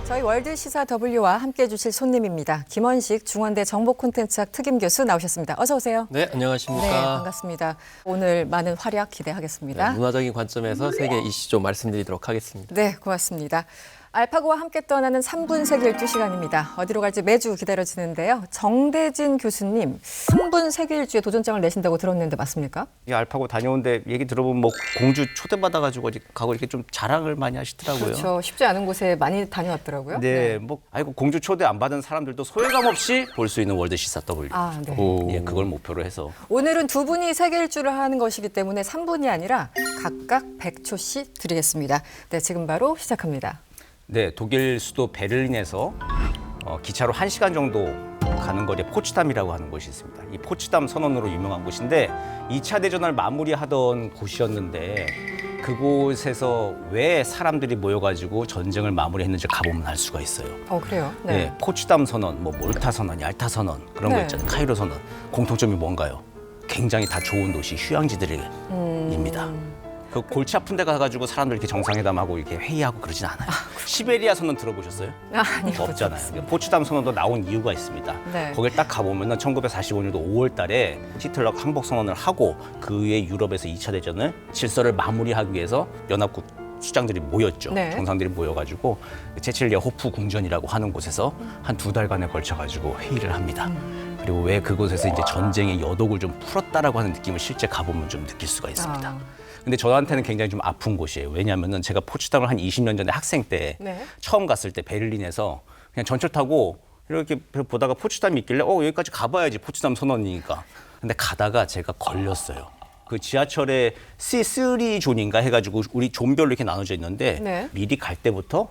저희 월드시사 W와 함께해 주실 손님입니다. 김원식 중원대 정보콘텐츠학 특임 교수 나오셨습니다. 어서 오세요. 네, 안녕하십니까. 네, 반갑습니다. 오늘 많은 활약 기대하겠습니다. 네, 문화적인 관점에서 세계 이슈 좀 말씀드리도록 하겠습니다. 네, 고맙습니다. 알파고와 함께 떠나는 3분 세계 12시간입니다. 어디로 갈지 매주 기다려지는데요. 정대진 교수님, 3분 세계 일주에 도전장을 내신다고 들었는데 맞습니까? 이 알파고 다녀온데 얘기 들어보면 뭐 공주 초대받아가지고 가고 이렇게 좀 자랑을 많이 하시더라고요. 그렇죠. 쉽지 않은 곳에 많이 다녀왔더라고요. 네, 뭐 아이고 공주 초대 안 받은 사람들도 소외감 없이 볼 수 있는 월드시사 W. 아, 네. 예, 그걸 목표로 해서 오늘은 두 분이 세계 일주를 하는 것이기 때문에 3분이 아니라 각각 100초씩 드리겠습니다. 네, 지금 바로 시작합니다. 네, 독일 수도 베를린에서 기차로 1시간 정도 가는 거리에 포츠담이라고 하는 곳이 있습니다. 이 포츠담 선언으로 유명한 곳인데 2차 대전을 마무리하던 곳이었는데 그곳에서 왜 사람들이 모여가지고 전쟁을 마무리했는지 가보면 알 수가 있어요. 그래요? 네, 포츠담 선언, 뭐 몰타 선언, 얄타 선언 그런 거 있잖아요. 카이로 선언. 공통점이 뭔가요? 굉장히 다 좋은 도시, 휴양지들입니다. 그 골치 아픈 데 가가지고 사람들 이렇게 정상회담하고 이렇게 회의하고 그러진 않아요. 시베리아 선언 들어보셨어요? 아니요. 없잖아요. 포츠담 선언도 나온 이유가 있습니다. 네. 거길 딱 가보면은 1945년도 5월 달에 히틀러가 항복 선언을 하고 그 후에 유럽에서 2차 대전을 질서를 마무리하기 위해서 연합국 수장들이 모였죠. 네. 정상들이 모여가지고 체칠리아 호프 궁전이라고 하는 곳에서 한 2달간에 걸쳐가지고 회의를 합니다. 그리고 왜 그곳에서 이제 전쟁의 여독을 좀 풀었다라고 하는 느낌을 실제 가보면 좀 느낄 수가 있습니다. 근데 저한테는 굉장히 좀 아픈 곳이에요. 왜냐하면은 제가 포츠담을 한 20년 전에 학생 때 네. 처음 갔을 때 베를린에서 그냥 전철 타고 이렇게 보다가 포츠담이 있길래 여기까지 가봐야지 포츠담 선언이니까. 근데 가다가 제가 걸렸어요. 그 지하철에 C3 존인가 해가지고 우리 존별로 이렇게 나눠져 있는데 네. 미리 갈 때부터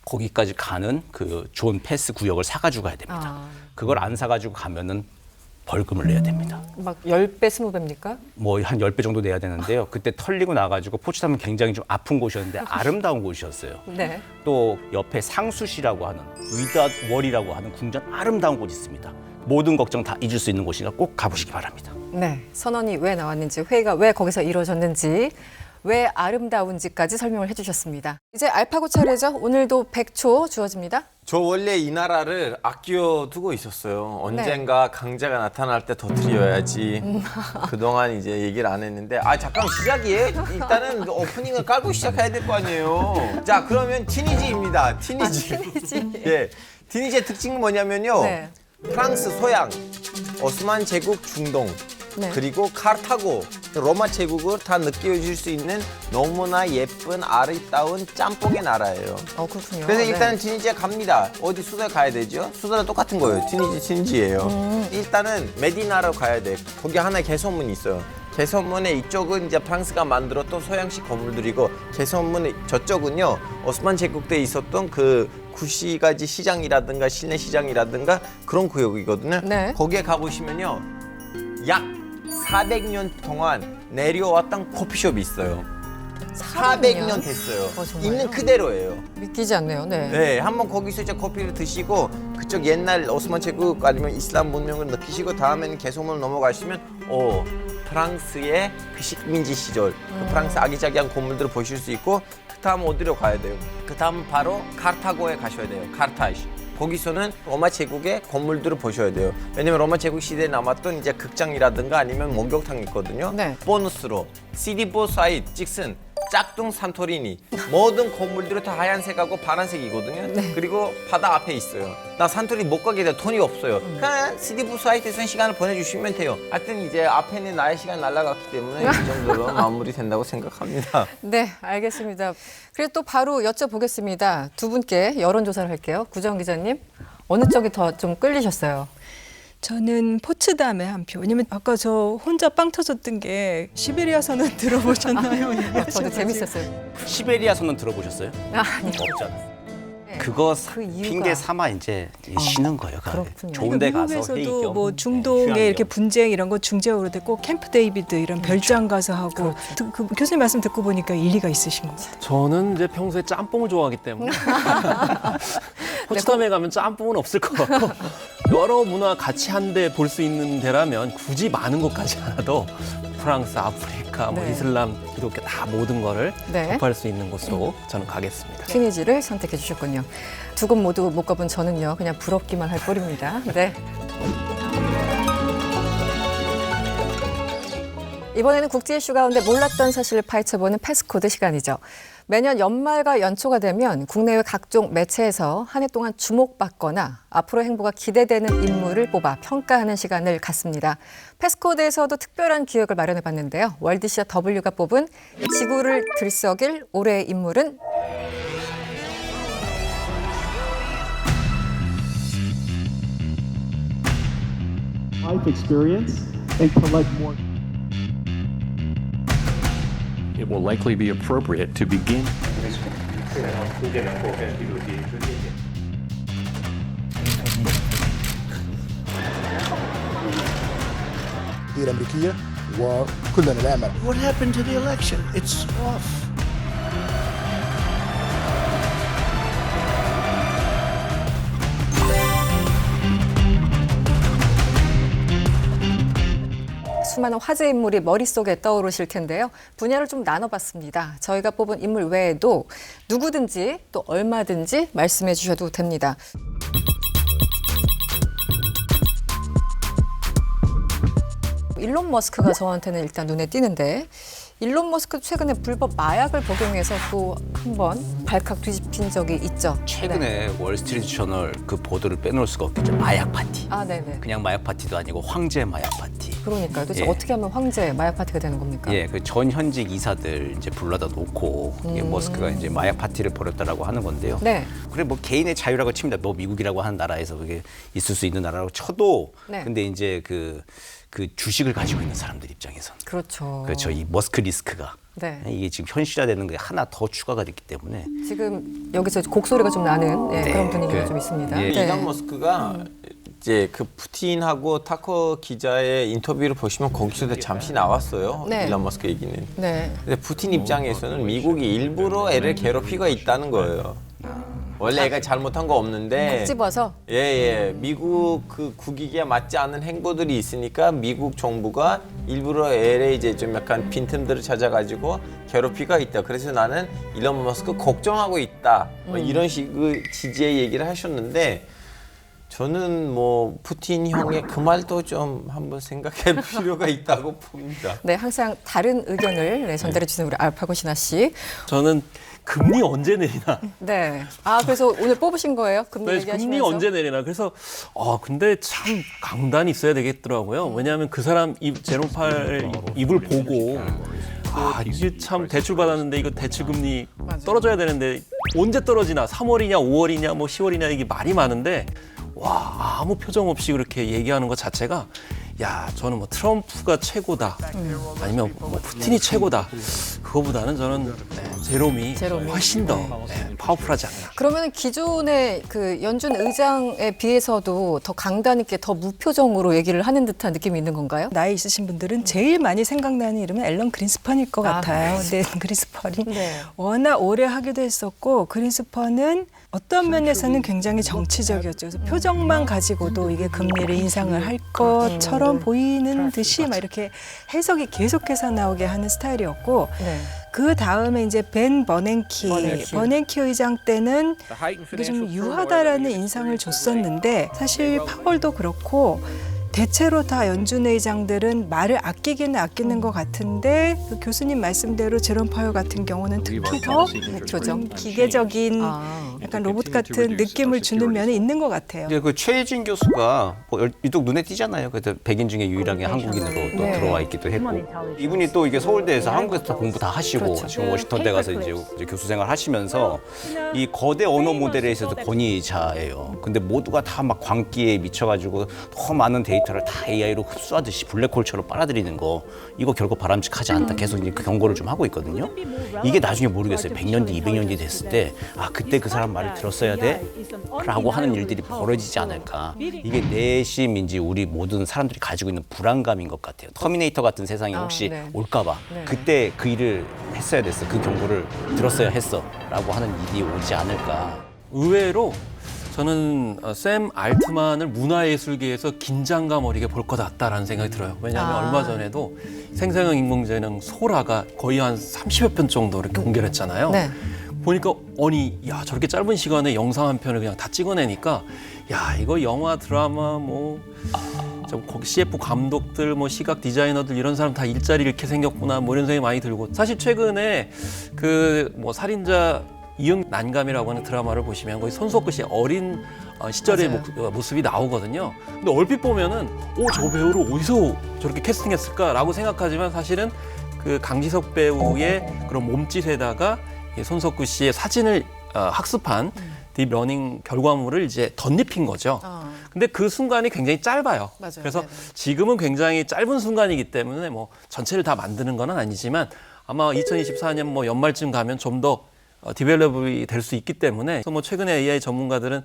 거기까지 가는 그 존 패스 구역을 사가지고 가야 됩니다. 그걸 안 사가지고 가면은 벌금을 내야 됩니다. 막 10배, 20배입니까? 뭐 한 10배 정도 내야 되는데요. 그때 털리고 나가지고 포츠담은 굉장히 좀 아픈 곳이었는데 아름다운 곳이었어요. 네. 또 옆에 상수시라고 하는 위다트 월이라고 하는 궁전 아름다운 곳이 있습니다. 모든 걱정 다 잊을 수 있는 곳이니까 꼭 가보시기 바랍니다. 네. 선언이 왜 나왔는지, 회의가 왜 거기서 이루어졌는지, 왜 아름다운지까지 설명을 해주셨습니다. 이제 알파고 차례죠. 오늘도 100초 주어집니다. 저 원래 이 나라를 아껴두고 있었어요. 언젠가 강자가 나타날 때 더 드려야지. 그동안 이제 얘기를 안 했는데 잠깐 시작이에요? 일단은 오프닝을 깔고 시작해야 될 거 아니에요. 자, 그러면 티니지입니다. 티니지. 티니지. 예. 티니지의 특징은 뭐냐면요. 네. 프랑스 소양, 오스만 제국 중동, 네. 그리고 카르타고, 로마 제국을 다 느껴줄 수 있는 너무나 예쁜 아름다운 짬뽕의 나라예요. 그렇군요. 그래서 일단은 네. 티니지에 갑니다. 어디 수도에 가야 되죠? 수도랑 똑같은 거예요. 티니지예요. 일단은 메디나로 가야 돼. 거기 하나의 개선문이 있어요. 개선문의 이쪽은 이제 프랑스가 만들었던 소양식 건물들이고, 개선문의 저쪽은요 오스만 제국 때 있었던 그 구시가지 시장이라든가 실내 시장이라든가 그런 구역이거든요. 네. 거기에 가보시면요 약 400년 동안 내려왔던 커피숍이 있어요. 400년 됐어요. 정말요? 있는 그대로예요. 믿기지 않네요. 네. 네, 한번 거기서 이제 커피를 드시고 그쪽 옛날 오스만 제국 아니면 이슬람 문명을 느끼시고 다음에는 개성문을 넘어가시면 프랑스의 그 식민지 시절 그 프랑스 아기자기한 건물들을 보실 수 있고, 그 다음 어디로 가야 돼요? 그 다음 바로 카르타고에 가셔야 돼요. 카르타시. 거기서는 로마 제국의 건물들을 보셔야 돼요. 왜냐면 로마 제국 시대에 남았던 이제 극장이라든가 아니면 목욕탕이 있거든요. 네. 보너스로 시디보 사이트, 즉슨 짝퉁 산토리니 모든 건물들이 다 하얀색하고 파란색이거든요. 그리고 바다 앞에 있어요. 나 산토리니 못 가게 돼. 돈이 없어요. 그냥 시디보 사이트에서 시간을 보내주시면 돼요. 하여튼 이제 앞에는 나의 시간 날아갔기 때문에 이 정도로 마무리된다고 생각합니다. 네, 알겠습니다. 그래서 또 바로 여쭤보겠습니다. 두 분께 여론조사를 할게요. 구정 기자님, 어느 쪽이 더 좀 끌리셨어요? 저는 포츠담에 한 표. 왜냐면 아까 저 혼자 빵 터졌던 게 시베리아 선언 들어보셨나요? 저도 재밌었어요. 시베리아 선언 들어보셨어요? 아니, 없잖아요. 그거 핑계 삼아 이제 쉬는 거예요. 좋은 데 가서 회의 미국에서도 겸 뭐 중동의 이렇게 분쟁 이런 거 중재하고 꼭 캠프 데이비드 이런 별장 가서 하고 그 교수님 말씀 듣고 보니까 일리가 있으신 것 같아요. 저는 이제 평소에 짬뽕을 좋아하기 때문에 포츠담에 가면 짬뽕은 없을 것 같고 여러 문화 같이 한데 볼 수 있는 데라면 굳이 많은 곳까지 않아도 프랑스, 아프리카, 뭐 이슬람, 기독교 다 모든 거를 접할 수 있는 곳으로 저는 가겠습니다. 티니지를 선택해 주셨군요. 두 곳 모두 못 가본 저는요, 그냥 부럽기만 할 뿐입니다. 네. 이번에는 국제 이슈 가운데 몰랐던 사실을 파헤쳐보는 패스코드 시간이죠. 매년 연말과 연초가 되면 국내외 각종 매체에서 한 해 동안 주목받거나 앞으로 행보가 기대되는 인물을 뽑아 평가하는 시간을 갖습니다. 패스코드에서도 특별한 기획을 마련해봤는데요. 월드시아 W가 뽑은 지구를 들썩일 올해의 인물은 life experience and collect more. It will likely be appropriate to begin. الأمريكية وكلنا نعمل. What happened to the election? It's off. 수많은 화제 인물이 머릿속에 떠오르실 텐데요. 분야를 좀 나눠봤습니다. 저희가 뽑은 인물 외에도 누구든지 또 얼마든지 말씀해 주셔도 됩니다. 일론 머스크가 저한테는 일단 눈에 띄는데 일론 머스크 최근에 불법 마약을 복용해서 또 한 번 발칵 뒤집힌 적이 있죠. 최근에 월스트리트 저널 그 보도를 빼놓을 수가 없겠죠. 마약 파티. 아, 네네. 그냥 마약 파티도 아니고 황제 마약 파티. 그러니까요. 도대체 예. 어떻게 하면 황제 마약 파티가 되는 겁니까? 예, 그 전 현직 이사들 이제 불러다 놓고 머스크가 이제 마약 파티를 벌였다라고 하는 건데요. 네. 그래 뭐 개인의 자유라고 칩니다. 뭐 미국이라고 하는 나라에서 그게 있을 수 있는 나라라고 쳐도 네. 근데 이제 그 주식을 가지고 있는 사람들 입장에선 그렇죠. 그렇죠. 이 머스크 리스크가 네. 이게 지금 현실화되는 게 하나 더 추가가 됐기 때문에 지금 여기서 곡소리가 좀 나는 예, 네, 그런 분위기가 그, 좀 있습니다. 예. 네. 일론 머스크가 이제 그 푸틴하고 타커 기자의 인터뷰를 보시면 거기서도 잠시 나왔어요. 네. 일론 머스크 얘기는. 네. 근데 푸틴 입장에서는 미국이 일부러 애를 괴롭히고 있다는 거예요. 원래 애가 잘못한 거 없는데 집어서 예. 미국 그 국익에 맞지 않는 행보들이 있으니까 미국 정부가 일부러 애를 이제 좀 약간 빈틈들을 찾아가지고 괴롭히고 있다. 그래서 나는 일론 머스크 걱정하고 있다. 뭐 이런 식의 지지의 얘기를 하셨는데 저는 뭐 푸틴 형의 그 말도 좀 한번 생각할 필요가 있다고 봅니다. 네, 항상 다른 의견을 네, 전달해 주시는 우리 알파고 신하 씨. 저는 금리 언제 내리나. 네. 아, 그래서 오늘 뽑으신 거예요? 금리 네, 얘기하시면서. 금리 언제 내리나. 그래서 근데 참 강단이 있어야 되겠더라고요. 왜냐하면 그 사람 제롬 파웰 입을 보고 이게 참 대출 받았는데 이거 대출 금리 떨어져야 되는데 언제 떨어지나 3월이냐 5월이냐 뭐 10월이냐 이게 말이 많은데 와 아무 표정 없이 그렇게 얘기하는 것 자체가 야 저는 뭐 트럼프가 최고다 아니면 뭐 푸틴이 최고다 그거보다는 저는 제롬이 훨씬 더 파워풀하지 않나. 그러면 기존의 그 연준 의장에 비해서도 더 강단 있게 더 무표정으로 얘기를 하는 듯한 느낌이 있는 건가요? 나이 있으신 분들은 제일 많이 생각나는 이름은 앨런 그린스펀일 것 같아요. 네, 그린스펀이 워낙 오래 하기도 했었고 그린스펀은 어떤 면에서는 굉장히 정치적이었죠. 그래서 표정만 가지고도 이게 금리를 인상을 할 것처럼 보이는 듯이 막 이렇게 해석이 계속해서 나오게 하는 스타일이었고 그 다음에 이제 벤 버냉키 의장 때는 이게 좀 유하다라는 인상을 줬었는데 사실 파월도 그렇고 대체로 다 연준 의장들은 말을 아끼기는 아끼는 것 같은데 그 교수님 말씀대로 제롬 파월 같은 경우는 특히 더 기계적인 약간 로봇 같은 느낌을 주는 면이 있는 것 같아요. 이제 그 최혜진 교수가 뭐 유독 눈에 띄잖아요. 그래서 백인 중에 유일하게 한국인으로 또 들어와 있기도 했고 이분이 또 이게 서울대에서 한국에서 공부 다 하시고 지금 워싱턴대 가서 이제 교수 생활 하시면서 이 거대 언어 모델에 있어서 권위자예요. 근데 모두가 다 막 광기에 미쳐가지고 더 많은 데이터를 다 AI로 흡수하듯이 블랙홀처럼 빨아들이는 거 이거 결코 바람직하지 않다. 계속 이제 그 경고를 좀 하고 있거든요. 이게 나중에 모르겠어요. 100년 뒤, 200년 뒤 됐을 때 그때 그 사람 말을 들었어야 돼? 라고 하는 일들이 벌어지지 않을까. 이게 내심인지 우리 모든 사람들이 가지고 있는 불안감인 것 같아요. 터미네이터 같은 세상이 혹시 올까 봐. 그때 그 일을 했어야 됐어. 그 경고를 들었어야 했어. 라고 하는 일이 오지 않을까. 의외로 저는 샘 알트만을 문화예술계에서 긴장감 어리게 볼 것 같다라는 생각이 들어요. 왜냐하면 얼마 전에도 생성형 인공지능 소라가 거의 한 30여 편 정도 이렇게 공개를 했잖아요. 보니까 야 저렇게 짧은 시간에 영상 한 편을 그냥 다 찍어내니까 야 이거 영화 드라마 뭐 CF 감독들 뭐 시각 디자이너들 이런 사람 다 일자리 이렇게 생겼구나 뭐 이런 생각이 많이 들고 사실 최근에 그 뭐 살인자 이응 난감이라고 하는 드라마를 보시면 거기 손석구 씨의 어린 시절의 모습이 나오거든요. 근데 얼핏 보면은 저 배우를 어디서 저렇게 캐스팅했을까라고 생각하지만 사실은 그 강지석 배우의 그런 몸짓에다가 손석구 씨의 사진을 학습한 딥러닝 결과물을 이제 덧입힌 거죠. 근데 그 순간이 굉장히 짧아요. 그래서 지금은 굉장히 짧은 순간이기 때문에 뭐 전체를 다 만드는 건 아니지만 아마 2024년 뭐 연말쯤 가면 좀 더 디벨롭이 될 수 있기 때문에 그래서 뭐 최근에 AI 전문가들은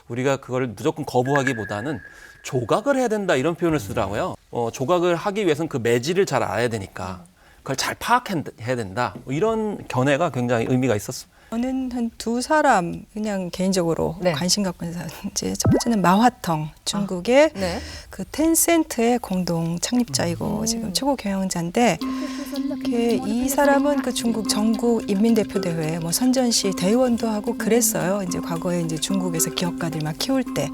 우리가 그걸 무조건 거부하기보다는 조각을 해야 된다 이런 표현을 쓰더라고요. 조각을 하기 위해서는 그 매질을 잘 알아야 되니까 그걸 잘 파악해야 된다. 뭐 이런 견해가 굉장히 의미가 있었습니다. 저는 한 두 사람 그냥 개인적으로 관심 갖고 있는 사람. 이제 첫 번째는 마화텅 중국의 그 텐센트의 공동 창립자이고 지금 최고 경영자인데 이 사람은 그 중국 전국 인민대표대회 뭐 선전시 대의원도 하고 그랬어요. 이제 과거에 이제 중국에서 기업가들 막 키울 때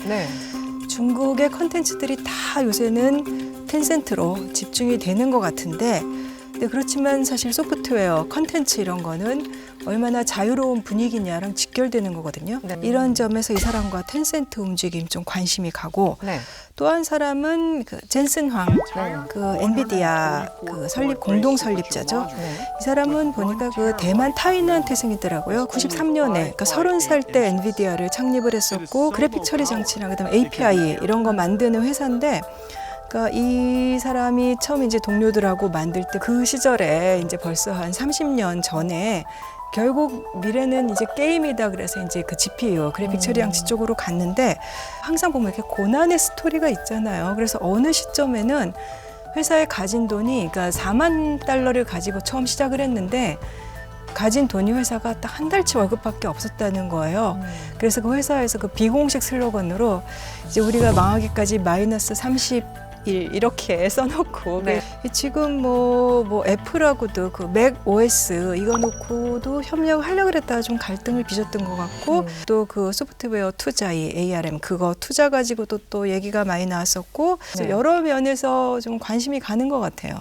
중국의 컨텐츠들이 다 요새는 텐센트로 집중이 되는 것 같은데. 근데 그렇지만 사실 소프트웨어, 컨텐츠 이런 거는 얼마나 자유로운 분위기냐랑 직결되는 거거든요. 이런 점에서 이 사람과 텐센트 움직임 좀 관심이 가고 또 한 사람은 그 젠슨 황, 그 엔비디아 그 설립 공동 설립자죠. 이 사람은 보니까 그 대만 타이난 태생이더라고요. 93년에 그러니까 30살 때 엔비디아를 창립을 했었고 그래픽 처리 장치랑 그다음에 API 이런 거 만드는 회사인데 그러니까 이 사람이 처음 이제 동료들하고 만들 때 그 시절에 이제 벌써 한 30년 전에 결국 미래는 이제 게임이다 그래서 이제 그 GPU 그래픽 처리 장치 쪽으로 갔는데 항상 보면 이렇게 고난의 스토리가 있잖아요. 그래서 어느 시점에는 회사에 가진 돈이 그러니까 4만 달러를 가지고 처음 시작을 했는데 가진 돈이 회사가 딱 한 달치 월급밖에 없었다는 거예요. 그래서 그 회사에서 그 비공식 슬로건으로 이제 우리가 망하기까지 마이너스 30일 이렇게 써놓고 지금 뭐 애플하고도 그 맥 OS 이거 놓고도 협력을 하려고 그랬다가 좀 갈등을 빚었던 것 같고 또 그 소프트웨어 투자 이 ARM 그거 투자 가지고도 또 얘기가 많이 나왔었고 그래서 여러 면에서 좀 관심이 가는 것 같아요.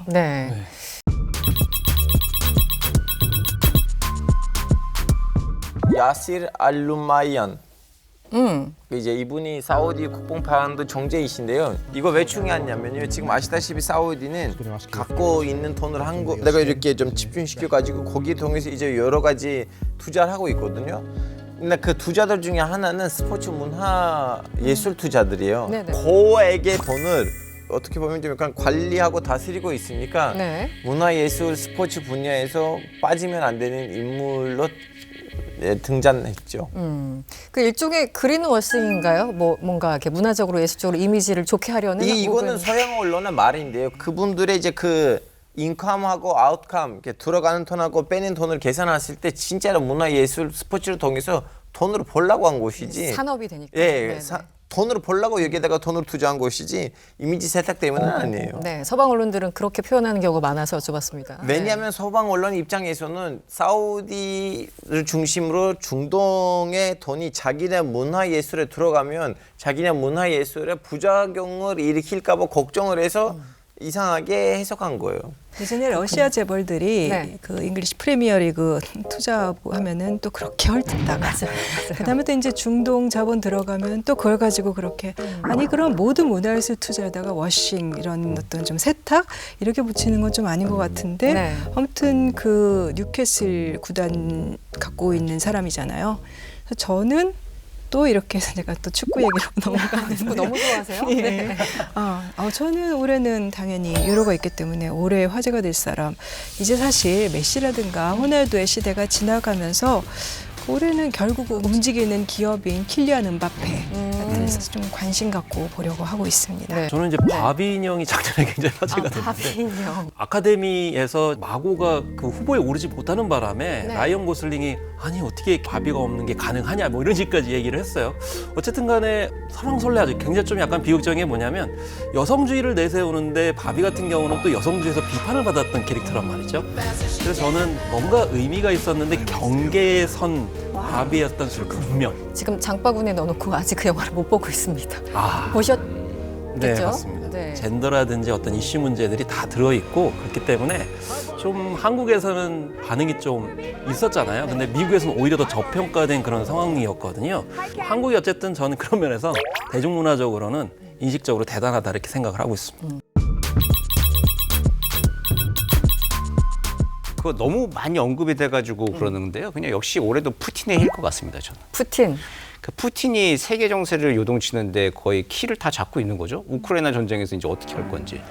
야시르 알루마이안. 이제 이분이 사우디 국뽕파운드 정제이신데요. 이거 왜 중요하냐면요. 지금 아시다시피 사우디는 갖고 있는 돈을 내가 이렇게 좀 집중시켜 가지고 거기에 통해서 이제 여러 가지 투자를 하고 있거든요. 근데 그 투자들 중에 하나는 스포츠 문화 예술 투자들이에요. 고액의 돈을 어떻게 보면 좀 약간 관리하고 다스리고 있으니까 문화 예술 스포츠 분야에서 빠지면 안 되는 인물로 등장했죠. 그 일종의 그린워싱인가요? 뭐 뭔가 이렇게 문화적으로 예술적으로 이미지를 좋게 하려는 이거는 서양 언론의 말인데요. 그분들의 이제 그 인컴하고 아웃컴 이렇게 들어가는 돈하고 빼는 돈을 계산했을 때 진짜로 문화예술 스포츠를 통해서 돈으로 벌려고 한 것이지. 산업이 되니까. 돈으로 벌려고 여기에다가 돈을 투자한 것이지 이미지 세탁 때문은 아니에요. 서방 언론들은 그렇게 표현하는 경우가 많아서 여쭤봤습니다. 왜냐하면 서방 언론 입장에서는 사우디를 중심으로 중동의 돈이 자기네 문화예술에 들어가면 자기네 문화예술에 부작용을 일으킬까 봐 걱정을 해서 이상하게 해석한 거예요. 예전에 러시아 재벌들이 그 잉글리시 프리미어리그 투자하면은 또 그렇게 헐뜯다가 그다음에 또 이제 중동 자본 들어가면 또 그걸 가지고 그렇게 아니 그럼 모든 문화예술 투자에다가 워싱 이런 어떤 좀 세탁 이렇게 붙이는 건 좀 아닌 것 같은데 아무튼 그 뉴캐슬 구단 갖고 있는 사람이잖아요. 그래서 저는 또 이렇게 해서 제가 또 축구 얘기로 넘어가는데 축구 너무 좋아하세요? 저는 올해는 당연히 유로가 있기 때문에 올해 화제가 될 사람 이제 사실 메시라든가 호날두의 시대가 지나가면서 올해는 결국 움직이는 기업인 킬리안 음바페 그래서 좀 관심 갖고 보려고 하고 있습니다. 저는 이제 바비 인형이 작년에 굉장히 화제가 됐는데 바비 인형. 아카데미에서 마고가 그 후보에 오르지 못하는 바람에 라이언 고슬링이 아니 어떻게 바비가 없는 게 가능하냐 뭐 이런 식까지 얘기를 했어요. 어쨌든 간에 설왕설래하죠. 굉장히 좀 약간 비극적인 게 뭐냐면 여성주의를 내세우는데 바비 같은 경우는 또 여성주의에서 비판을 받았던 캐릭터란 말이죠. 그래서 저는 뭔가 의미가 있었는데 경계의 선 바비였던 술 분명. 지금 장바구니에 넣어놓고 아직 그 영화를 못 보고 있습니다. 보셨겠죠? 네, 맞습니다. 젠더라든지 어떤 이슈 문제들이 다 들어있고 그렇기 때문에 좀 한국에서는 반응이 좀 있었잖아요. 근데 미국에서는 오히려 더 저평가된 그런 상황이었거든요. 한국이 어쨌든 저는 그런 면에서 대중문화적으로는 인식적으로 대단하다 이렇게 생각을 하고 있습니다. 그거 너무 많이 언급이 돼가지고 그러는데요. 그냥 역시 올해도 푸틴의 해일 것 같습니다. 저는. 푸틴. 그 푸틴이 세계 정세를 요동치는데 거의 키를 다 잡고 있는 거죠. 우크라이나 전쟁에서 이제 어떻게 할 건지.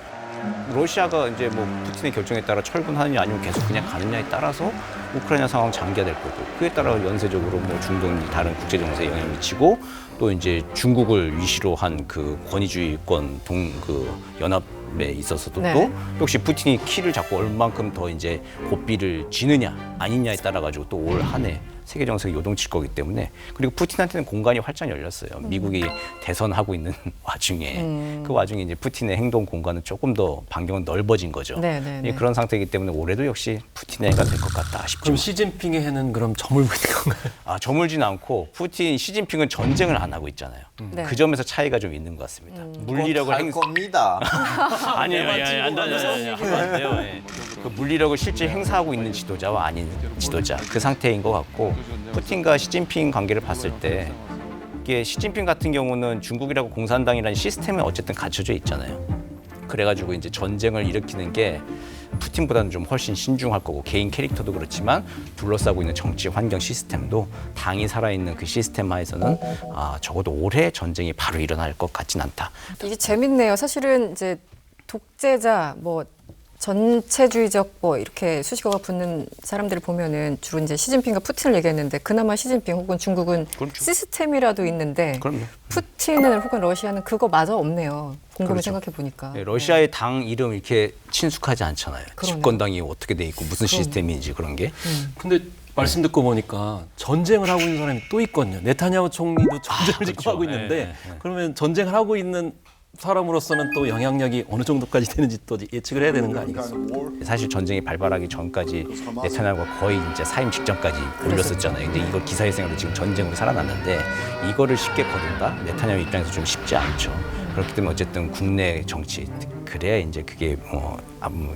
러시아가 이제 뭐 푸틴의 결정에 따라 철분하느냐 아니면 계속 그냥 가느냐에 따라서 우크라이나 상황 장기화될 거고 그에 따라 연쇄적으로 뭐 중동 다른 국제 정세에 영향을 미치고 또 이제 중국을 위시로 한 그 권위주의권 연합에 있어서도 또 역시 푸틴이 키를 잡고 얼만큼 더 이제 고삐를 쥐느냐 아니냐에 따라 가지고 또 올 한 해 세계 정세가 요동칠 거기 때문에 그리고 푸틴한테는 공간이 활짝 열렸어요. 미국이 대선하고 있는 와중에 그 와중에 이제 푸틴의 행동 공간은 조금 더 반경은 넓어진 거죠. 그런 상태이기 때문에 올해도 역시 푸틴의 해가 될 것 같다 싶죠. 그럼 시진핑의 해는 그럼 저물고 있는 건가요? 저물진 않고 시진핑은 전쟁을 안 하고 있잖아요. 그 점에서 차이가 좀 있는 것 같습니다. 물리력을 겁니다. 아니에요. 안 돼요. 그 물리력을 실제 행사하고 있는 지도자와 아닌 지도자 그 상태인 것 같고 푸틴과 시진핑 관계를 봤을 때 이게 시진핑 같은 경우는 중국이라고 공산당이라는 시스템에 어쨌든 갖춰져 있잖아요. 그래가지고 이제 전쟁을 일으키는 게 푸틴보다는 좀 훨씬 신중할 거고 개인 캐릭터도 그렇지만 둘러싸고 있는 정치 환경 시스템도 당이 살아있는 그 시스템 하에서는 적어도 올해 전쟁이 바로 일어날 것 같진 않다. 이게 재밌네요. 사실은 이제 독재자 뭐 전체주의적 뭐 이렇게 수식어가 붙는 사람들을 보면은 주로 이제 시진핑과 푸틴을 얘기했는데 그나마 시진핑 혹은 중국은 그렇죠. 시스템이라도 있는데 그럼요. 푸틴은 혹은 러시아는 그거마저 없네요. 곰곰이 그렇죠. 생각해 보니까. 네, 러시아의 당 이름 이렇게 친숙하지 않잖아요. 그러네요. 집권당이 어떻게 돼 있고 무슨 시스템인지 그런 게. 근데 말씀 듣고 보니까 전쟁을 하고 있는 사람이 또 있거든요. 네타냐후 총리도 전쟁을 지금 하고 있는데 그러면 전쟁을 하고 있는 사람으로서는 또 영향력이 어느 정도까지 되는지 또 예측을 해야 되는 거 아니겠습니까? 사실 전쟁이 발발하기 전까지 네타냐후가 거의 이제 사임 직전까지 올렸었잖아요. 근데 이걸 기사회생으로 지금 전쟁으로 살아났는데 이거를 쉽게 거둔다? 네타냐후 입장에서 좀 쉽지 않죠. 그렇기 때문에 어쨌든 국내 정치 그래야 이제 그게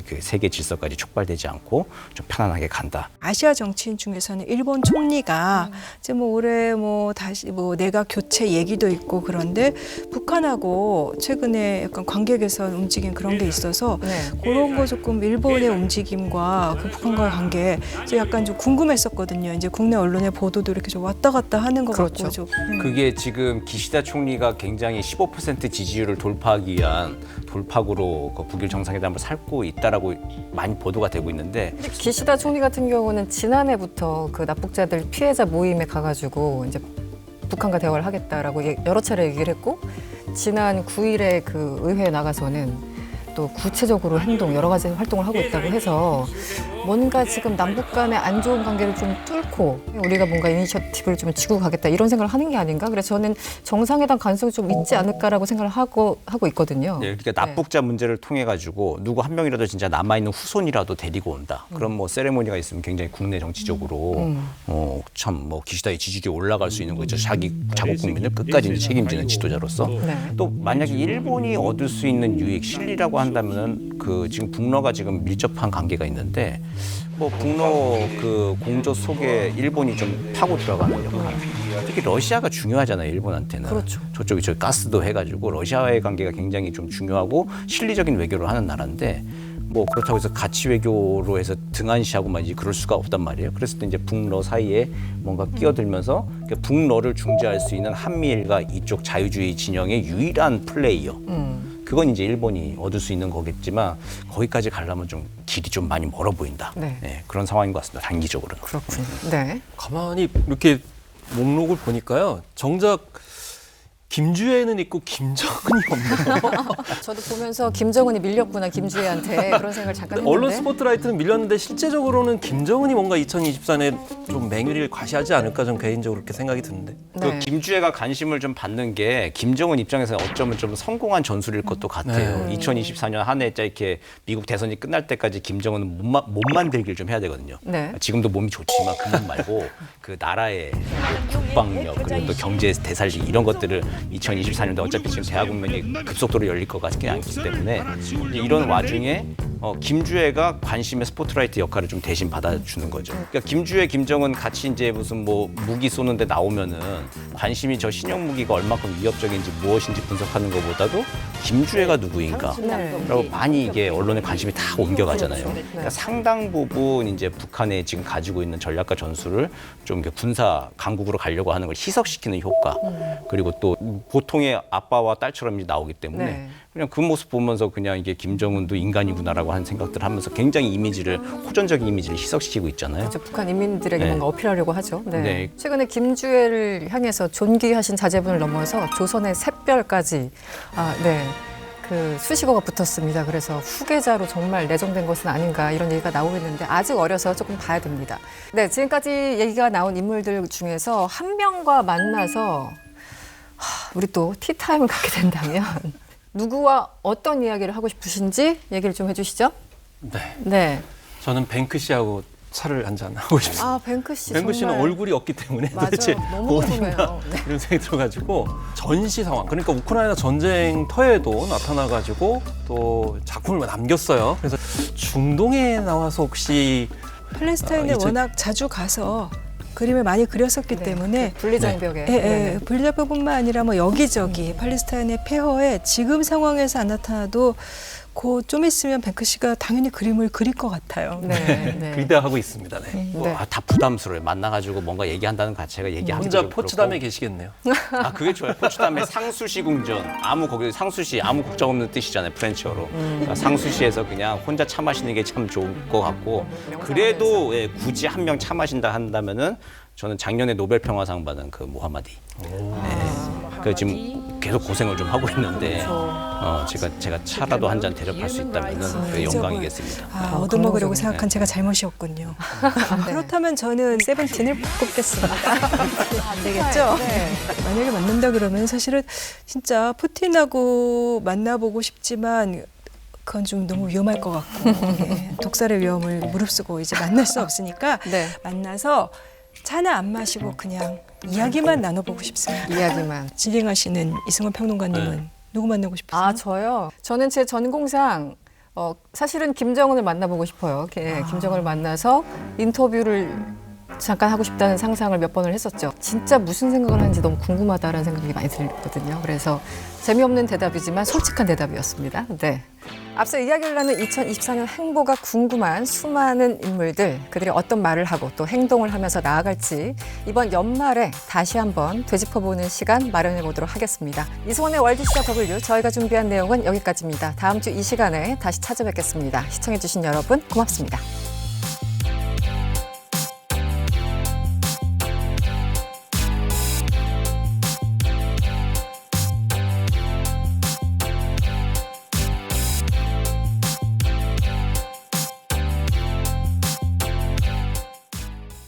그 세계 질서까지 촉발되지 않고 좀 편안하게 간다. 아시아 정치인 중에서는 일본 총리가 이제 뭐 올해 뭐 다시 뭐 내각 교체 얘기도 있고 그런데 북한하고 최근에 약간 관계 개선 움직임 그런 게 있어서 그런 거 조금 일본의 움직임과 그 북한과의 관계 이제 약간 좀 궁금했었거든요. 이제 국내 언론의 보도도 이렇게 좀 왔다 갔다 하는 것 같고 좀. 그게 지금 기시다 총리가 굉장히 15% 지지율을 돌파하기 위한 돌파구로 그 북일 정상회담을 살고 있다라고 많이 보도가 되고 있는데 기시다 총리 같은 경우는 지난해부터 그 납북자들 피해자 모임에 가가지고 이제 북한과 대화를 하겠다라고 여러 차례 얘기를 했고 지난 9일에 그 의회에 나가서는 또 구체적으로 행동 여러 가지 활동을 하고 있다고 해서 뭔가 지금 남북 간의 안 좋은 관계를 좀 뚫고 우리가 뭔가 이니셔티브를 좀 쥐고 가겠다 이런 생각을 하는 게 아닌가. 그래서 저는 정상회담 가능성이 좀 있지 않을까라고 생각을 하고 있거든요. 네, 그러니까 납북자 문제를 통해 가지고 누구 한 명이라도 진짜 남아 있는 후손이라도 데리고 온다. 그럼 뭐 세레모니가 있으면 굉장히 국내 정치적으로 참 뭐 기시다의 지지율이 올라갈 수 있는 거죠. 자국 국민을 끝까지 이제 책임지는 지도자로서. 또 만약에 일본이 얻을 수 있는 유익 실리라고 한다면은 그 지금 북러가 지금 밀접한 관계가 있는데 뭐 북러 그 공조 속에 일본이 좀 파고 들어가는 역할. 특히 러시아가 중요하잖아요, 일본한테는. 그렇죠. 저쪽이 저 가스도 해가지고 러시아와의 관계가 굉장히 좀 중요하고 실리적인 외교를 하는 나라인데 뭐 그렇다고 해서 가치 외교로 해서 등한시하고만 이제 그럴 수가 없단 말이에요. 그랬을 때 이제 북러 사이에 뭔가 끼어들면서 북러를 중재할 수 있는 한미일과 이쪽 자유주의 진영의 유일한 플레이어. 그건 이제 일본이 얻을 수 있는 거겠지만 거기까지 가려면 좀 길이 좀 많이 멀어 보인다. 네, 그런 상황인 것 같습니다. 단기적으로는. 그렇군요. 네. 가만히 이렇게 목록을 보니까요. 정작 김주애는 있고 김정은이 없네요. 저도 보면서 김정은이 밀렸구나 김주애한테 그런 생각을 잠깐 했는데. 언론 스포트라이트는 밀렸는데 실제적으로는 김정은이 뭔가 2024년에 좀 맹위를 과시하지 않을까 좀 개인적으로 그렇게 생각이 드는데. 그 김주애가 관심을 좀 받는 게 김정은 입장에서 어쩌면 좀 성공한 전술일 것도 같아요. 2024년 한 해 이렇게 미국 대선이 끝날 때까지 김정은은 몸 만들기를 좀 해야 되거든요. 지금도 몸이 좋지만 그 몸 말고 그 나라의 국방력 그리고 또 경제 되살리기 이런 것들을 2024년도 어차피 지금 대화 국면이 급속도로 열릴 것 같지 않기 때문에 이런 와중에 김주애가 관심의 스포트라이트 역할을 좀 대신 받아주는 거죠. 그러니까 김주애, 김정은 같이 이제 무슨 뭐 무기 쏘는데 나오면은 관심이 저 신형 무기가 얼마큼 위협적인지 무엇인지 분석하는 것보다도 김주애가 누구인가 라고 많이 이게 언론의 관심이 다 옮겨가잖아요. 그러니까 상당 부분 이제 북한에 지금 가지고 있는 전략과 전술을 좀 군사 강국으로 가려고 하는 걸 희석시키는 효과 그리고 또 보통의 아빠와 딸처럼 나오기 때문에 그냥 그 모습 보면서 그냥 이게 김정은도 인간이구나라고 하는 생각들을 하면서 굉장히 이미지를 호전적인 이미지를 희석시키고 있잖아요. 그렇죠. 북한 인민들에게 뭔가 어필하려고 하죠. 최근에 김주애를 향해서 존귀하신 자제분을 넘어서 조선의 샛별까지 그 수식어가 붙었습니다. 그래서 후계자로 정말 내정된 것은 아닌가 이런 얘기가 나오고 있는데 아직 어려서 조금 봐야 됩니다. 네, 지금까지 얘기가 나온 인물들 중에서 한 명과 만나서 우리 또 티타임을 갖게 된다면 누구와 어떤 이야기를 하고 싶으신지 얘기를 좀 해주시죠. 네. 저는 뱅크시하고 차를 한잔 하고 싶습니다. 아, 뱅크 씨 뱅크 씨는 정말. 얼굴이 없기 때문에 맞아요. 도대체 너무 어딘가 궁금해요. 네. 이런 생각이 들어가지고 전시 상황 그러니까 우크라이나 전쟁터에도 나타나가지고 또 작품을 남겼어요. 그래서 중동에 나와서 혹시 팔레스타인에 워낙 자주 가서 그림을 많이 그렸었기 때문에 분리장벽에 분리장벽뿐만 아니라 뭐 여기저기 팔레스타인의 폐허에 지금 상황에서 안 나타나도 좀 있으면 뱅크 씨가 당연히 그림을 그릴 것 같아요. 기대하고 있습니다. 네. 다 부담스러워요. 만나가지고 뭔가 얘기한다는 것 자체가 얘기하기 혼자 포츠담에 계시겠네요. 아 그게 좋아요. 포츠담에 상수시 궁전 거기 상수시 아무 걱정 없는 뜻이잖아요. 프렌치어로. 그러니까 상수시에서 그냥 혼자 차 마시는 게 참 좋을 것 같고 그래도 굳이 한 명 차 마신다 한다면은 저는 작년에 노벨 평화상 받은 그 모하마디. 그 지금 계속 고생을 좀 하고 있는데 제가 차라도 한 잔 대접할 수 있다면은 그 영광이겠습니다. 얻어먹으려고 생각한 제가 잘못이었군요. 그렇다면 저는 세븐틴을 꼽겠습니다. 안 되겠죠? 만약에 만난다 그러면 사실은 진짜 푸틴하고 만나보고 싶지만 그건 좀 너무 위험할 것 같고 독살의 위험을 무릅쓰고 이제 만날 수 없으니까 만나서 차는 안 마시고 그냥 이야기만 나눠보고 싶습니다. 이야기만. 진행하시는 이승원 평론가님은 누구 만나고 싶으세요? 아, 저요? 저는 제 전공상 사실은 김정은을 만나보고 싶어요. 김정은을 만나서 인터뷰를 잠깐 하고 싶다는 상상을 몇 번을 했었죠. 진짜 무슨 생각을 하는지 너무 궁금하다라는 생각이 많이 들거든요. 그래서 재미없는 대답이지만 솔직한 대답이었습니다. 네. 앞서 이야기를 나눈 2024년 행보가 궁금한 수많은 인물들, 그들이 어떤 말을 하고 또 행동을 하면서 나아갈지 이번 연말에 다시 한번 되짚어보는 시간 마련해 보도록 하겠습니다. 이승원의 월드시사 W, 저희가 준비한 내용은 여기까지입니다. 다음 주 이 시간에 다시 찾아뵙겠습니다. 시청해주신 여러분 고맙습니다.